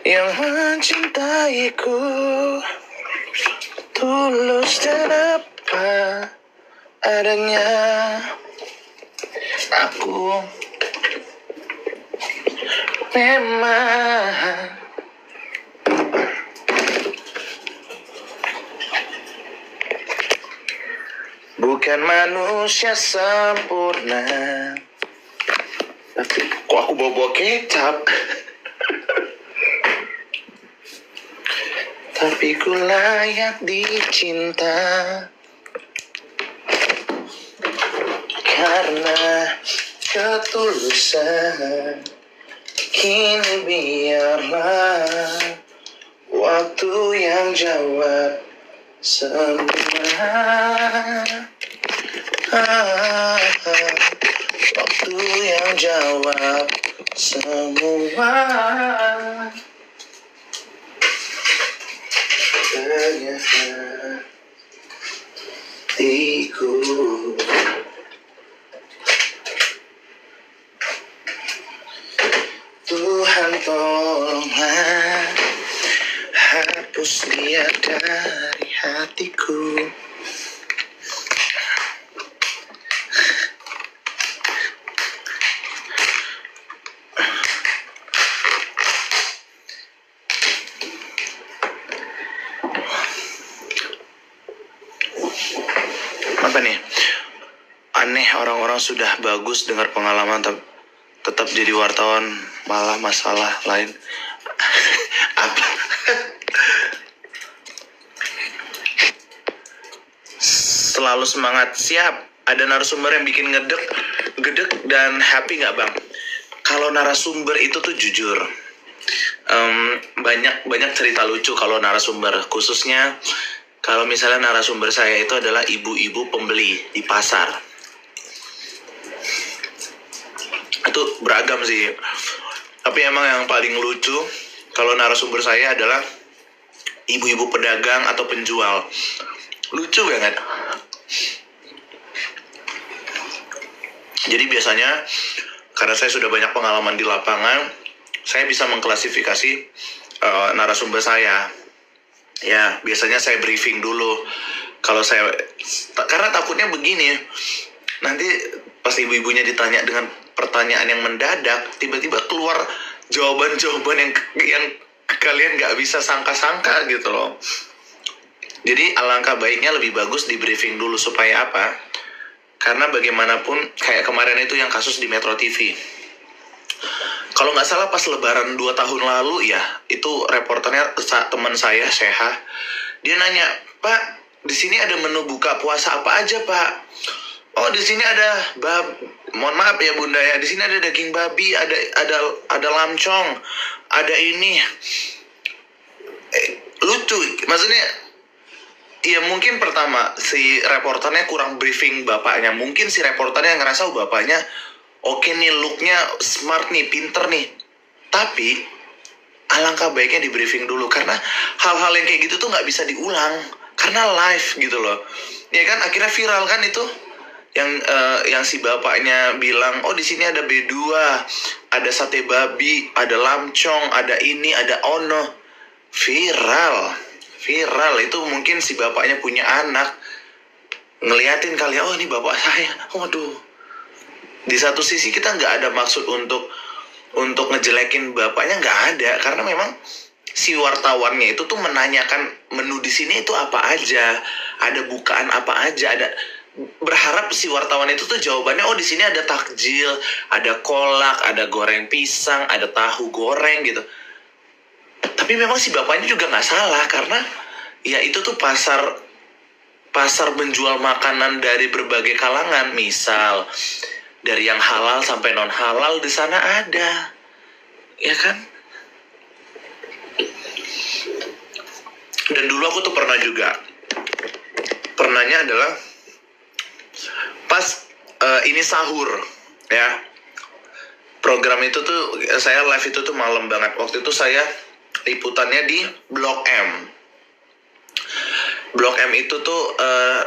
Yang mencintaiku tulus dan apa adanya. Aku memang bukan manusia sempurna. Tapi kok aku bawa kecap? Tapi ku layak dicinta karena ketulusan. Kini biarlah waktu yang jawab semua. Waktu yang jawab semua. Ternyata hatiku Tuhan tolonglah hapus dia dari hatiku. Apa nih? Aneh, orang-orang sudah bagus dengar pengalaman tetap jadi wartawan, malah masalah lain. Apa? Selalu semangat, siap. Ada narasumber yang bikin gedek dan happy nggak bang? Kalau narasumber itu tuh jujur, banyak cerita lucu kalau narasumber, khususnya kalau misalnya narasumber saya itu adalah ibu-ibu pembeli di pasar. Itu beragam sih. Tapi emang yang paling lucu kalau narasumber saya adalah ibu-ibu pedagang atau penjual. Lucu banget. Jadi biasanya karena saya sudah banyak pengalaman di lapangan, saya bisa mengklasifikasi narasumber saya. Ya, biasanya saya briefing dulu. Karena takutnya begini, nanti pas ibu-ibunya ditanya dengan pertanyaan yang mendadak, tiba-tiba keluar jawaban-jawaban yang kalian nggak bisa sangka-sangka gitu loh. Jadi alangkah baiknya lebih bagus di briefing dulu supaya apa? Karena bagaimanapun kayak kemarin itu yang kasus di Metro TV. Kalau nggak salah pas Lebaran 2 tahun lalu ya, itu reporternya teman saya Sheha. Dia nanya, Pak, di sini ada menu buka puasa apa aja Pak? Oh di sini ada mohon maaf ya Bunda ya, di sini ada daging babi, ada lamcong, ada ini. Lucu, maksudnya ya mungkin pertama si reporternya kurang briefing bapaknya. Mungkin si reporternya ngerasa bapaknya oke nih, looknya smart nih, pinter nih. Tapi alangkah baiknya di briefing dulu, karena hal-hal yang kayak gitu tuh nggak bisa diulang karena live gitu loh. Ya kan akhirnya viral kan itu yang si bapaknya bilang, oh di sini ada B2, ada sate babi, ada lamcong, ada ini, ada ono. Viral itu mungkin si bapaknya punya anak, ngeliatin kali, oh ini bapak saya. Waduh, di satu sisi kita nggak ada maksud untuk ngejelekin bapaknya, nggak ada, karena memang si wartawannya itu tuh menanyakan menu di sini itu apa aja, ada bukaan apa aja, ada, berharap si wartawan itu tuh jawabannya, oh di sini ada takjil, ada kolak, ada goreng pisang, ada tahu goreng gitu. Tapi memang si bapaknya juga nggak salah, karena ya itu tuh pasar menjual makanan dari berbagai kalangan, misal dari yang halal sampai non halal di sana ada, ya kan? Dan dulu aku tuh pernahnya adalah pas ini sahur ya, program itu tuh saya live itu tuh malam banget. Waktu itu saya liputannya di Blok M. Blok M itu tuh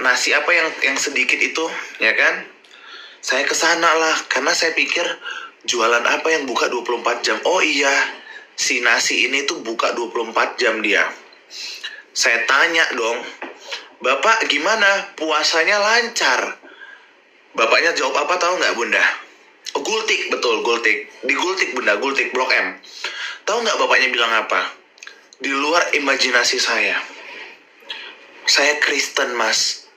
nasi apa yang sedikit itu, ya kan? Saya kesana lah, karena saya pikir jualan apa yang buka 24 jam. Oh iya, si nasi ini tuh buka 24 jam dia. Saya tanya dong, Bapak gimana? Puasanya lancar? Bapaknya jawab apa tahu nggak Bunda? Oh, Gultik, betul, Gultik. Di Gultik Bunda, Gultik Blok M. Tahu nggak bapaknya bilang apa? Di luar imajinasi saya. Saya Kristen, Mas.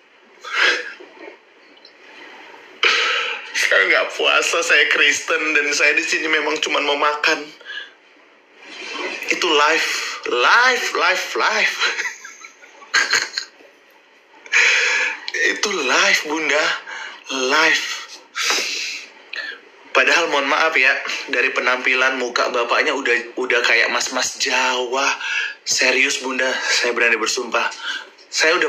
Saya nggak puasa, saya Kristen, dan saya di sini memang cuma mau makan. Itu live. Itu live Bunda, live. Padahal mohon maaf ya, dari penampilan muka bapaknya udah kayak mas-mas Jawa. Serius Bunda, saya berani bersumpah. Saya udah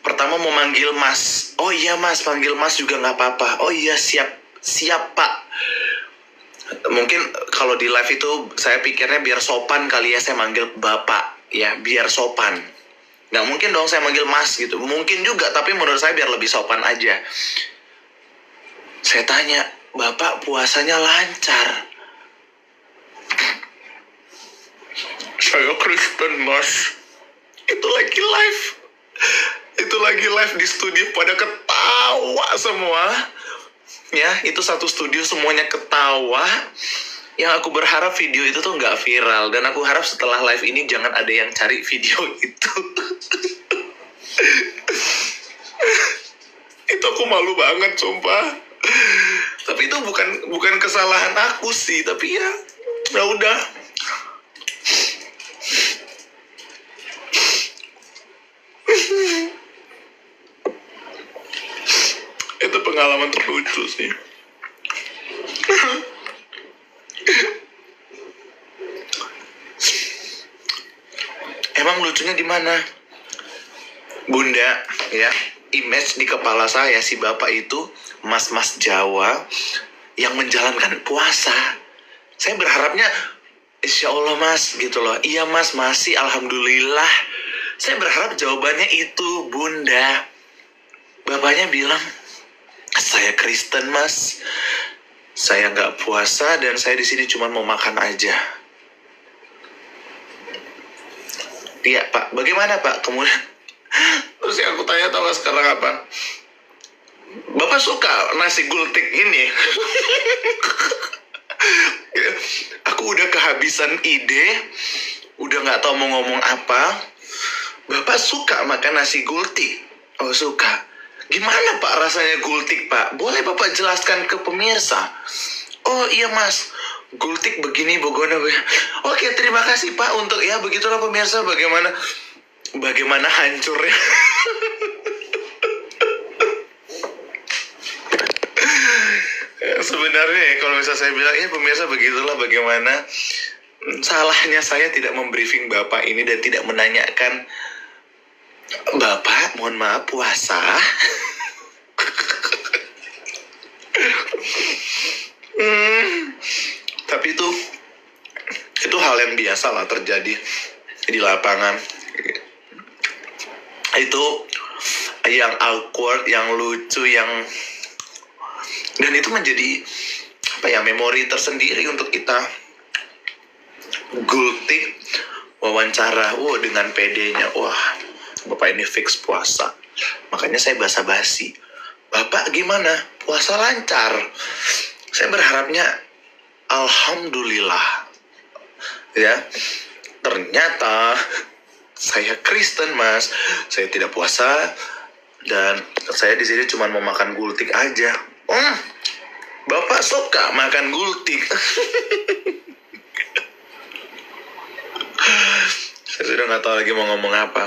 pertama mau manggil Mas. Oh iya Mas, panggil Mas juga nggak apa-apa. Oh iya, siap Pak. Mungkin kalau di live itu saya pikirnya biar sopan kali ya, saya manggil Bapak ya, biar sopan. Nggak mungkin dong saya manggil Mas gitu. Mungkin juga, tapi menurut saya biar lebih sopan aja. Saya tanya, Bapak puasanya lancar? Saya Kristen Mas. Itu lagi live di studio, pada ketawa semua. Ya, itu satu studio semuanya ketawa. Yang aku berharap video itu tuh nggak viral, dan aku harap setelah live ini jangan ada yang cari video itu. Itu aku malu banget, sumpah. Tapi itu bukan kesalahan aku sih, tapi ya udah. Itu pengalaman terlucu sih. Emang lucunya di mana? Bunda, ya, image di kepala saya si bapak itu mas-mas Jawa yang menjalankan puasa. Saya berharapnya, Insya Allah Mas, gitu loh. Iya Mas, masih, Alhamdulillah. Saya berharap jawabannya itu, Bunda. Bapaknya bilang, saya Kristen Mas, saya nggak puasa dan saya di sini cuma mau makan aja. Iya Pak, bagaimana Pak? Kemudian terus yang aku tanya, tahu gak sekarang apa? Bapak suka nasi gultik ini? Aku udah kehabisan ide, udah nggak tahu mau ngomong apa. Bapak suka makan nasi gultik? Oh suka. Gimana Pak rasanya gultik Pak? Boleh Bapak jelaskan ke pemirsa? Oh iya Mas, gultik begini begona. Oke, terima kasih Pak untuk ya begitulah pemirsa bagaimana hancurnya. Sebenarnya ya, kalau misalnya saya bilang ya pemirsa begitulah bagaimana salahnya saya tidak membriefing Bapak ini dan tidak menanyakan, Bapak mohon maaf puasa. Tapi itu hal yang biasa lah terjadi di lapangan. Itu yang awkward, yang lucu, dan itu menjadi memori tersendiri untuk kita. Gultik wawancara, dengan PD-nya, Bapak ini fix puasa. Makanya saya basa-basi. Bapak gimana? Puasa lancar. Saya berharapnya alhamdulillah. Ya. Ternyata saya Kristen, Mas. Saya tidak puasa dan saya di sini cuma mau makan gultik aja. Bapak suka makan gultik. Saya sudah nggak tahu lagi mau ngomong apa.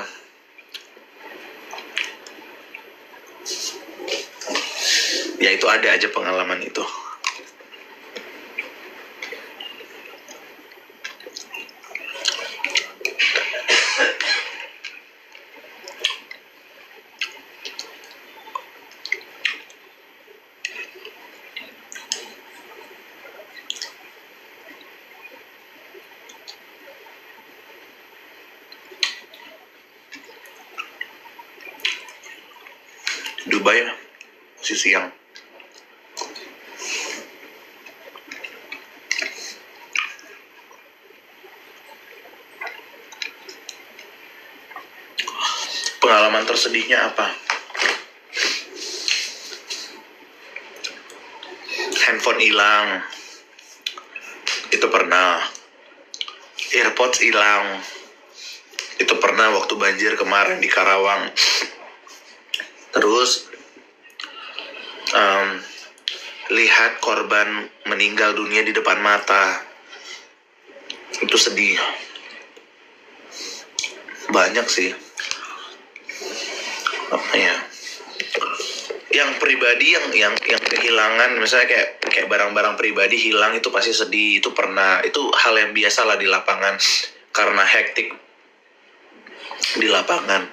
Ya itu ada aja pengalaman itu. Dubai masih siang. Pengalaman tersedihnya apa? Handphone hilang. Itu pernah. AirPods hilang. Itu pernah waktu banjir kemarin di Karawang. Terus lihat korban meninggal dunia di depan mata, itu sedih. Banyak sih. Apa ya? Yang pribadi yang kehilangan, misalnya kayak barang-barang pribadi hilang, itu pasti sedih. Itu pernah. Itu hal yang biasa lah di lapangan karena hektik di lapangan.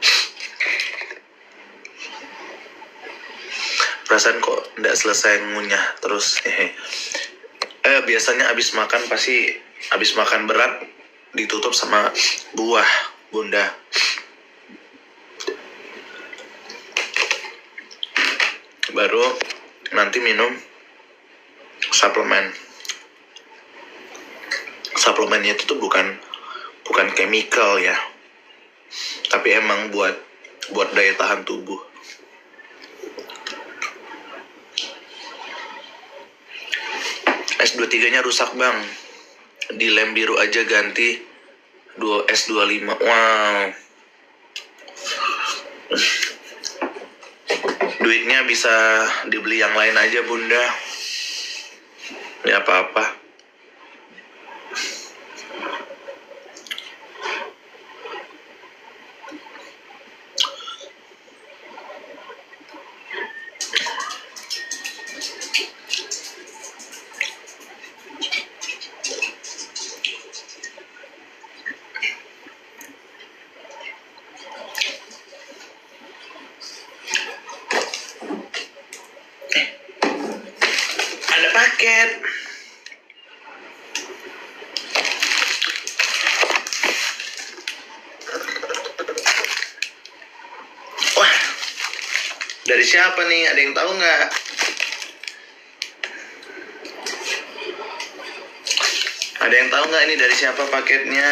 Perasaan kok nggak selesai ngunyah terus. Biasanya abis makan berat ditutup sama buah, Bunda. Baru nanti minum suplemen. Suplemennya itu tuh bukan chemical ya, tapi emang buat daya tahan tubuh. S23-nya rusak, Bang. Di lem biru aja ganti S25. Wow. Duitnya bisa dibeli yang lain aja, Bunda. Ya apa-apa. Paket. Wah, dari siapa nih? Ada yang tahu nggak? Ada yang tahu nggak ini dari siapa paketnya?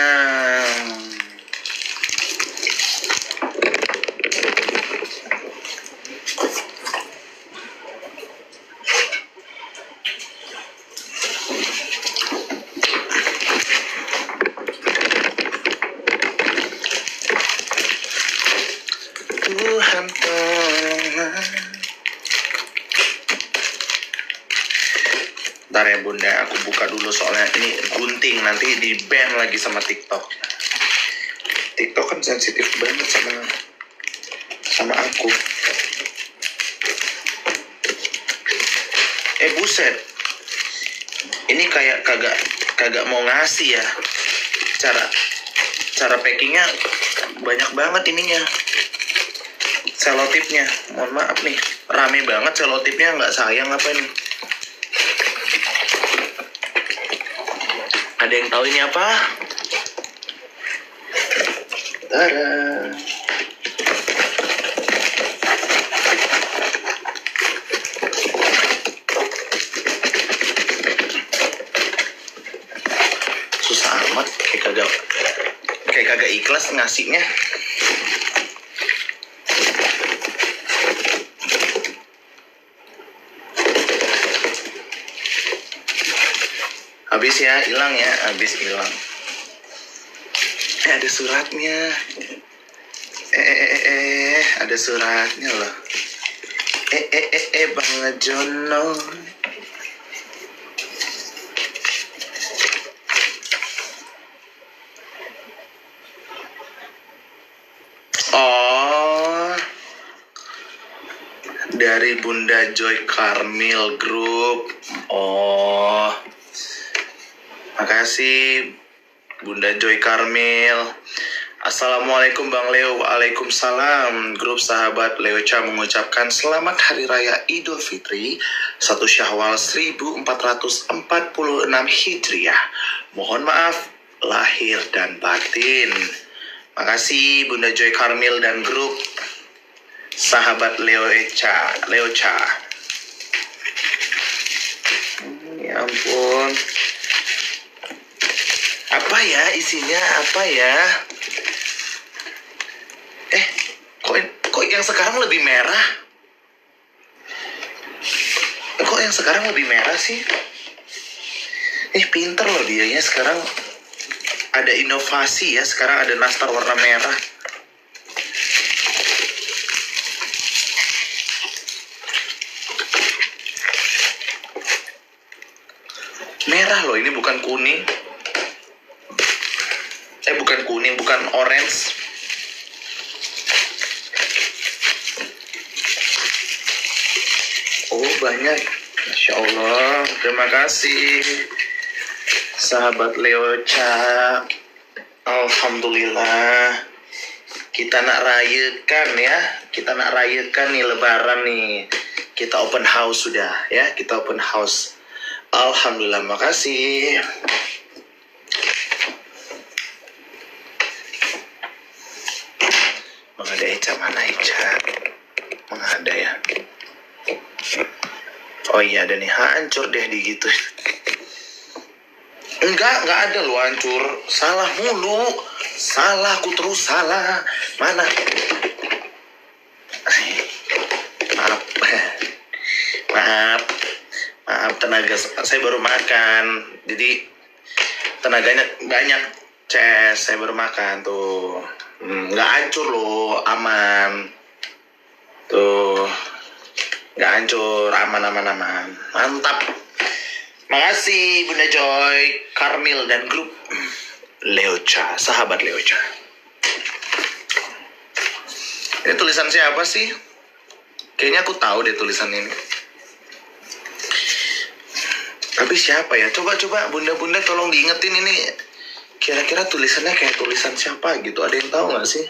Tuhan tolonglah. Bentar ya Bunda, aku buka dulu soalnya ini gunting, nanti di ban lagi sama TikTok. TikTok kan sensitif banget sama aku. Buset. Ini kayak kagak mau ngasih ya. Cara packingnya banyak banget ininya. Selotipnya, mohon maaf nih, rame banget selotipnya, nggak sayang apa ini? Ada yang tahu ini apa? Tada. Susah amat, kayak kagak ikhlas ngasihnya. Habis ya, hilang ya, habis hilang. Ada suratnya. Ada suratnya loh. Bang Jono. Oh, dari Bunda Joy Karmil Group. Oh, makasih Bunda Joy Karmil. Assalamualaikum Bang Leo. Waalaikumsalam. Grup sahabat Leo Cha mengucapkan selamat Hari Raya Idul Fitri 1 Syawal 1446 Hijriah. Mohon maaf lahir dan batin. Makasih Bunda Joy Karmil dan grup sahabat Leo Cha. Ya ampun. Apa ya isinya? Apa ya? Kok yang sekarang lebih merah? Kok yang sekarang lebih merah sih? Pinter loh dianya sekarang. Ada inovasi ya, sekarang ada nastar warna merah. Merah loh, ini bukan kuning. Bukan kuning, bukan orange. Oh banyak, Masya Allah. Terima kasih sahabat Leo Cha. Alhamdulillah. Kita nak rayakan ya. Kita nak rayakan nih lebaran nih. Kita open house sudah ya. Kita open house. Alhamdulillah, makasih. Mengada Eca, mana Eca? Mengada ya. Oh iya ada nih, hancur deh digituin. Enggak ada lo hancur. Salah mulu. Salah, aku terus salah. Mana? Maaf tenaga saya baru makan. Jadi tenaganya banyak. Saya baru makan tuh. Enggak hancur loh, aman. Tuh. Nggak hancur, aman. Mantap. Makasih Bunda Joy, Karmil, dan grup Leo Cha, sahabat Leo Cha. Ini tulisan siapa sih? Kayaknya aku tahu deh tulisan ini. Tapi siapa ya? Coba Bunda tolong diingetin ini. Kira-kira tulisannya kayak tulisan siapa gitu? Ada yang tahu nggak sih?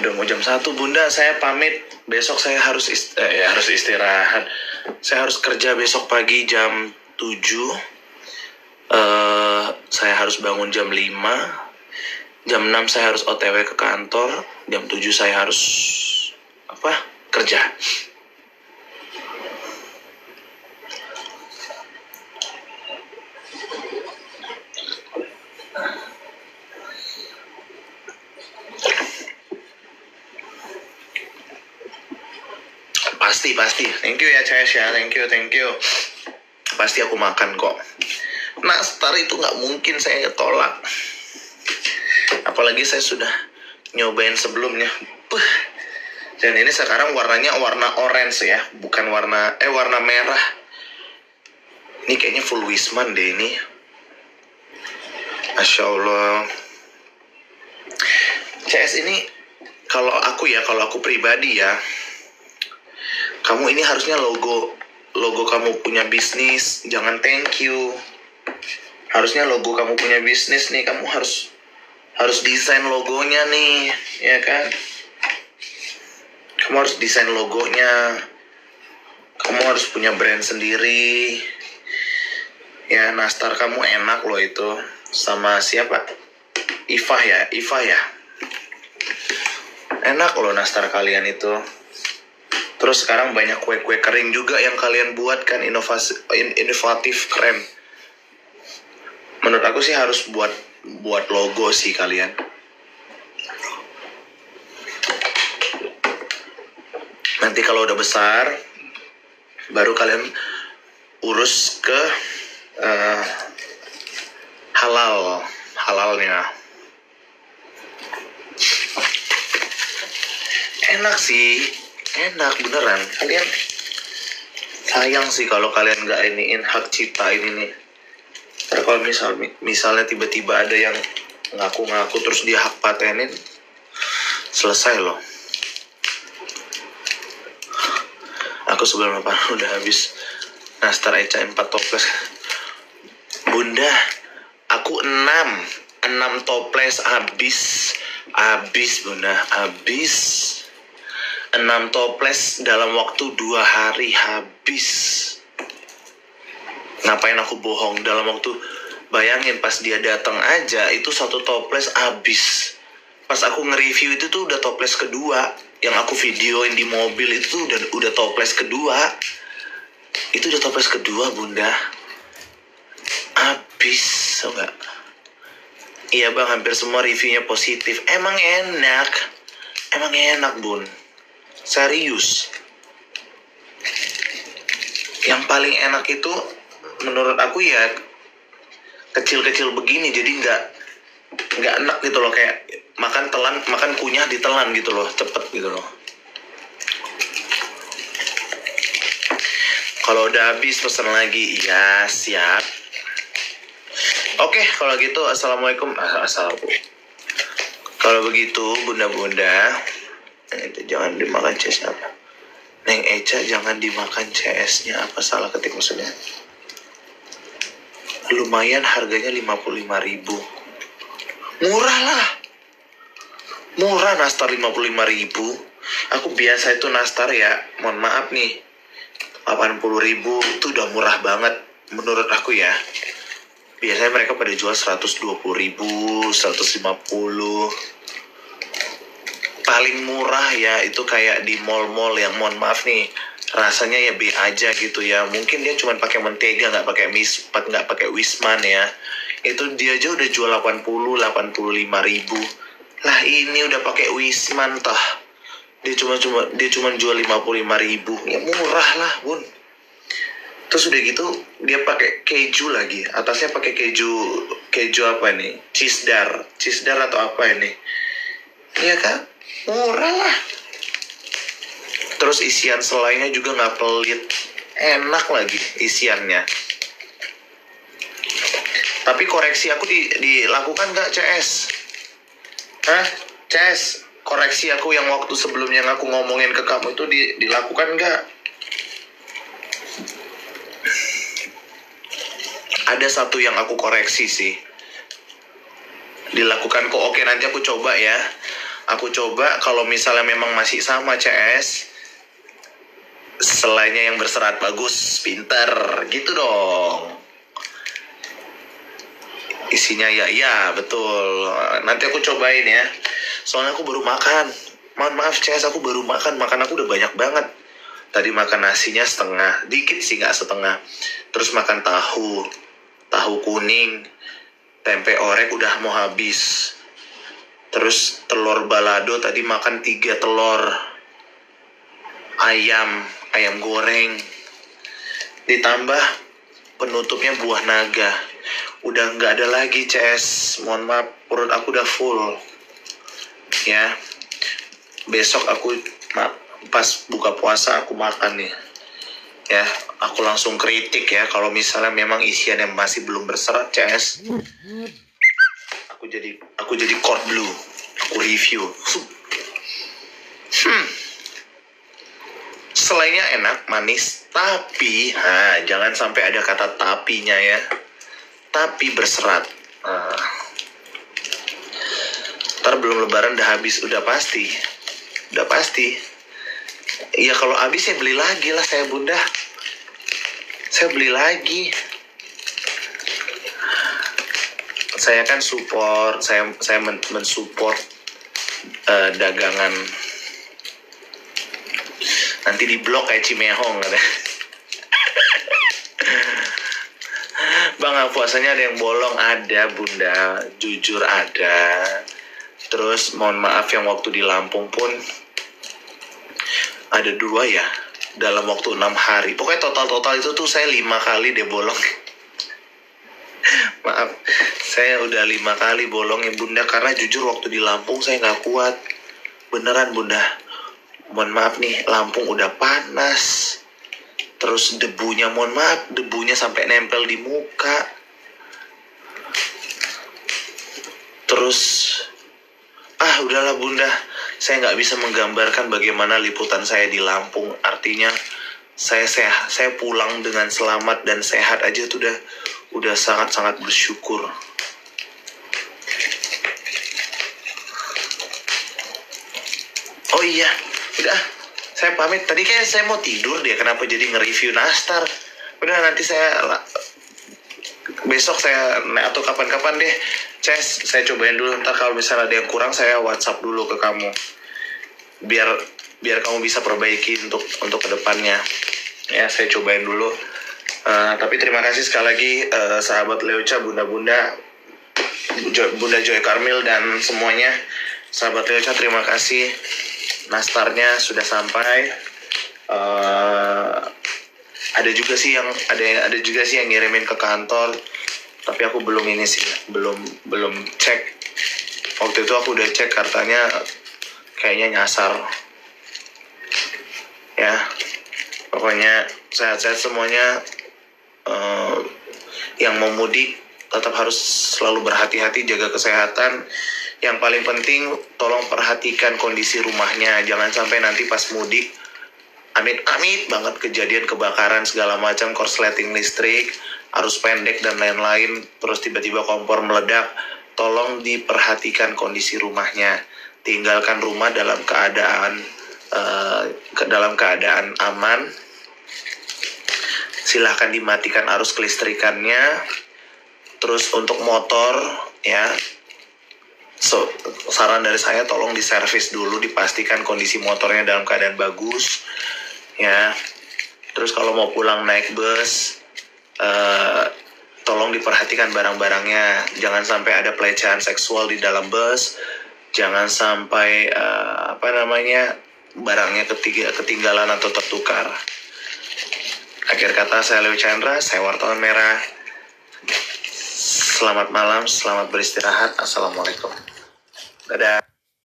Udah mau jam 1 Bunda, saya pamit. Besok saya harus istirahat. Saya harus kerja besok pagi jam 7. Saya harus bangun jam 5. Jam 6 saya harus OTW ke kantor. Jam 7 saya harus kerja. Pasti. Thank you ya Ces ya. Thank you. Pasti aku makan kok. Nastar itu nggak mungkin saya tolak. Apalagi saya sudah nyobain sebelumnya. Dan ini sekarang warnanya warna orange ya, bukan warna merah. Ini kayaknya full Wisman deh ini. Masya Allah. CS ini kalau aku pribadi ya, kamu ini harusnya logo kamu punya bisnis, jangan thank you. Harusnya logo kamu punya bisnis nih, kamu harus desain logonya nih, ya kan? Kamu harus desain logonya. Kamu harus punya brand sendiri. Ya, nastar kamu enak loh itu. Sama siapa? Iva ya. Enak loh nastar kalian itu. Terus sekarang banyak kue-kue kering juga yang kalian buat kan, inovatif, keren. Menurut aku sih harus buat logo sih kalian. Nanti kalau udah besar, baru kalian urus ke halalnya. Enak sih, enak beneran. Kalian sayang sih kalau kalian nggak iniin hak cipta ini nih. Terus kalau misalnya tiba-tiba ada yang ngaku-ngaku terus dia hak patenin, selesai loh. Aku sebelum apa udah habis nastar Eca 4 toples. Bunda, aku 6 toples habis Bunda, habis 6 toples dalam waktu 2 hari habis. Ngapain aku bohong? Dalam waktu, bayangin pas dia datang aja itu 1 toples habis. Pas aku nge-review itu tuh udah toples kedua. Yang aku videoin di mobil itu udah toples kedua. Itu udah toples kedua, Bunda. Habis, so gak? Iya bang, hampir semua reviewnya positif. Emang enak, Bun. Serius. Yang paling enak itu menurut aku ya kecil-kecil begini, jadi nggak enak gitu loh, kayak makan kunyah ditelan gitu loh, cepet gitu loh. Kalau udah habis pesan lagi. Iya, siap. Oke, kalau gitu assalamualaikum. Assalamualaikum. Kalau begitu bunda-bunda, itu jangan dimakan CS-nya apa? Neng Eca jangan dimakan CS-nya, apa salah ketik maksudnya? Lumayan harganya 55.000. Murah lah. Murah nastar 55.000. Aku biasa itu nastar ya, mohon maaf nih, 80.000 itu udah murah banget menurut aku ya. Biasanya mereka pada jual 120.000, 150. Paling murah ya itu kayak di mall-mall yang mohon maaf nih, rasanya ya B aja gitu ya. Mungkin dia cuma pakai mentega, nggak pakai Wisman ya. Itu dia aja udah jual 85.000. Lah ini udah pakai Wisman tah. Dia cuma jual 55.000. Ya murah lah, Bun. Terus udah gitu dia pakai keju lagi. Atasnya pakai keju apa nih? Cheese-dar atau apa ini? Iya kan? Murah lah. Terus isian selainya juga nggak pelit, enak lagi isiannya. Tapi koreksi aku dilakukan nggak CS? Hah? CS, koreksi aku yang waktu sebelumnya aku ngomongin ke kamu itu dilakukan nggak? Ada satu yang aku koreksi sih. Dilakukan kok. Oke, nanti aku coba ya. Aku coba kalau misalnya memang masih sama CS, selainnya yang berserat bagus, pinter, gitu dong. Isinya ya betul. Nanti aku cobain ya. Soalnya aku baru makan. Mohon maaf CS, aku baru makan aku udah banyak banget. Tadi makan nasinya setengah, dikit sih nggak setengah. Terus makan tahu kuning, tempe orek udah mau habis. Terus telur balado tadi makan 3 telur. Ayam goreng. Ditambah penutupnya buah naga. Udah nggak ada lagi CS. Mohon maaf, perut aku udah full. Ya. Besok aku pas buka puasa aku makan nih. Ya, aku langsung kritik ya kalau misalnya memang isiannya masih belum berserat CS. Aku jadi court blue. Aku review. Selainnya enak, manis, tapi jangan sampai ada kata tapinya ya. Tapi berserat. Ntar belum lebaran udah habis, udah pasti. Iya kalau habis ya beli lagi lah saya, Bunda. Saya beli lagi. Saya kan support, saya mensupport dagangan. Nanti di blok kayak Cimehong ada. Bang, puasanya ada yang bolong? Ada, Bunda. Jujur ada. Terus mohon maaf yang waktu di Lampung pun ada 2 ya. Dalam waktu 6 hari. Pokoknya total itu tuh saya 5 kali deh bolong. Maaf, saya udah 5 kali bolong ya Bunda. Karena jujur waktu di Lampung saya nggak kuat. Beneran Bunda. Mohon maaf nih, Lampung udah panas. Terus debunya, mohon maaf, debunya sampai nempel di muka. Terus, udahlah Bunda, saya nggak bisa menggambarkan bagaimana liputan saya di Lampung. Artinya, saya pulang dengan selamat dan sehat aja tuh udah sangat-sangat bersyukur. Oh iya, udah. Saya pamit. Tadi kayak saya mau tidur deh. Kenapa jadi nge-review nastar? Udah, nanti besok saya atau kapan-kapan deh. Saya cobain dulu. Ntar kalau misalnya ada yang kurang, saya WhatsApp dulu ke kamu. Biar kamu bisa perbaiki untuk kedepannya. Ya, saya cobain dulu. Tapi terima kasih sekali lagi sahabat Leocha, bunda-bunda, Bunda Joy Karmil dan semuanya. Sahabat Leocha, terima kasih. Nastarnya sudah sampai. Ada juga sih yang ngirimin ke kantor, tapi aku belum cek. Waktu itu aku udah cek, kartanya kayaknya nyasar. Ya, pokoknya sehat-sehat semuanya. Yang mau mudik tetap harus selalu berhati-hati, jaga kesehatan. Yang paling penting, tolong perhatikan kondisi rumahnya. Jangan sampai nanti pas mudik, amit-amit banget kejadian kebakaran segala macam, korsleting listrik, arus pendek dan lain-lain, terus tiba-tiba kompor meledak. Tolong diperhatikan kondisi rumahnya. Tinggalkan rumah dalam keadaan aman. Silahkan dimatikan arus kelistrikannya. Terus untuk motor, ya, saran dari saya, tolong diservis dulu, dipastikan kondisi motornya dalam keadaan bagus, ya. Terus kalau mau pulang naik bus, tolong diperhatikan barang-barangnya. Jangan sampai ada pelecehan seksual di dalam bus. Jangan sampai barangnya ketinggalan atau tertukar. Akhir kata, saya Leo Chandra, saya wartawan merah. Selamat malam, selamat beristirahat. Assalamualaikum. Dadah.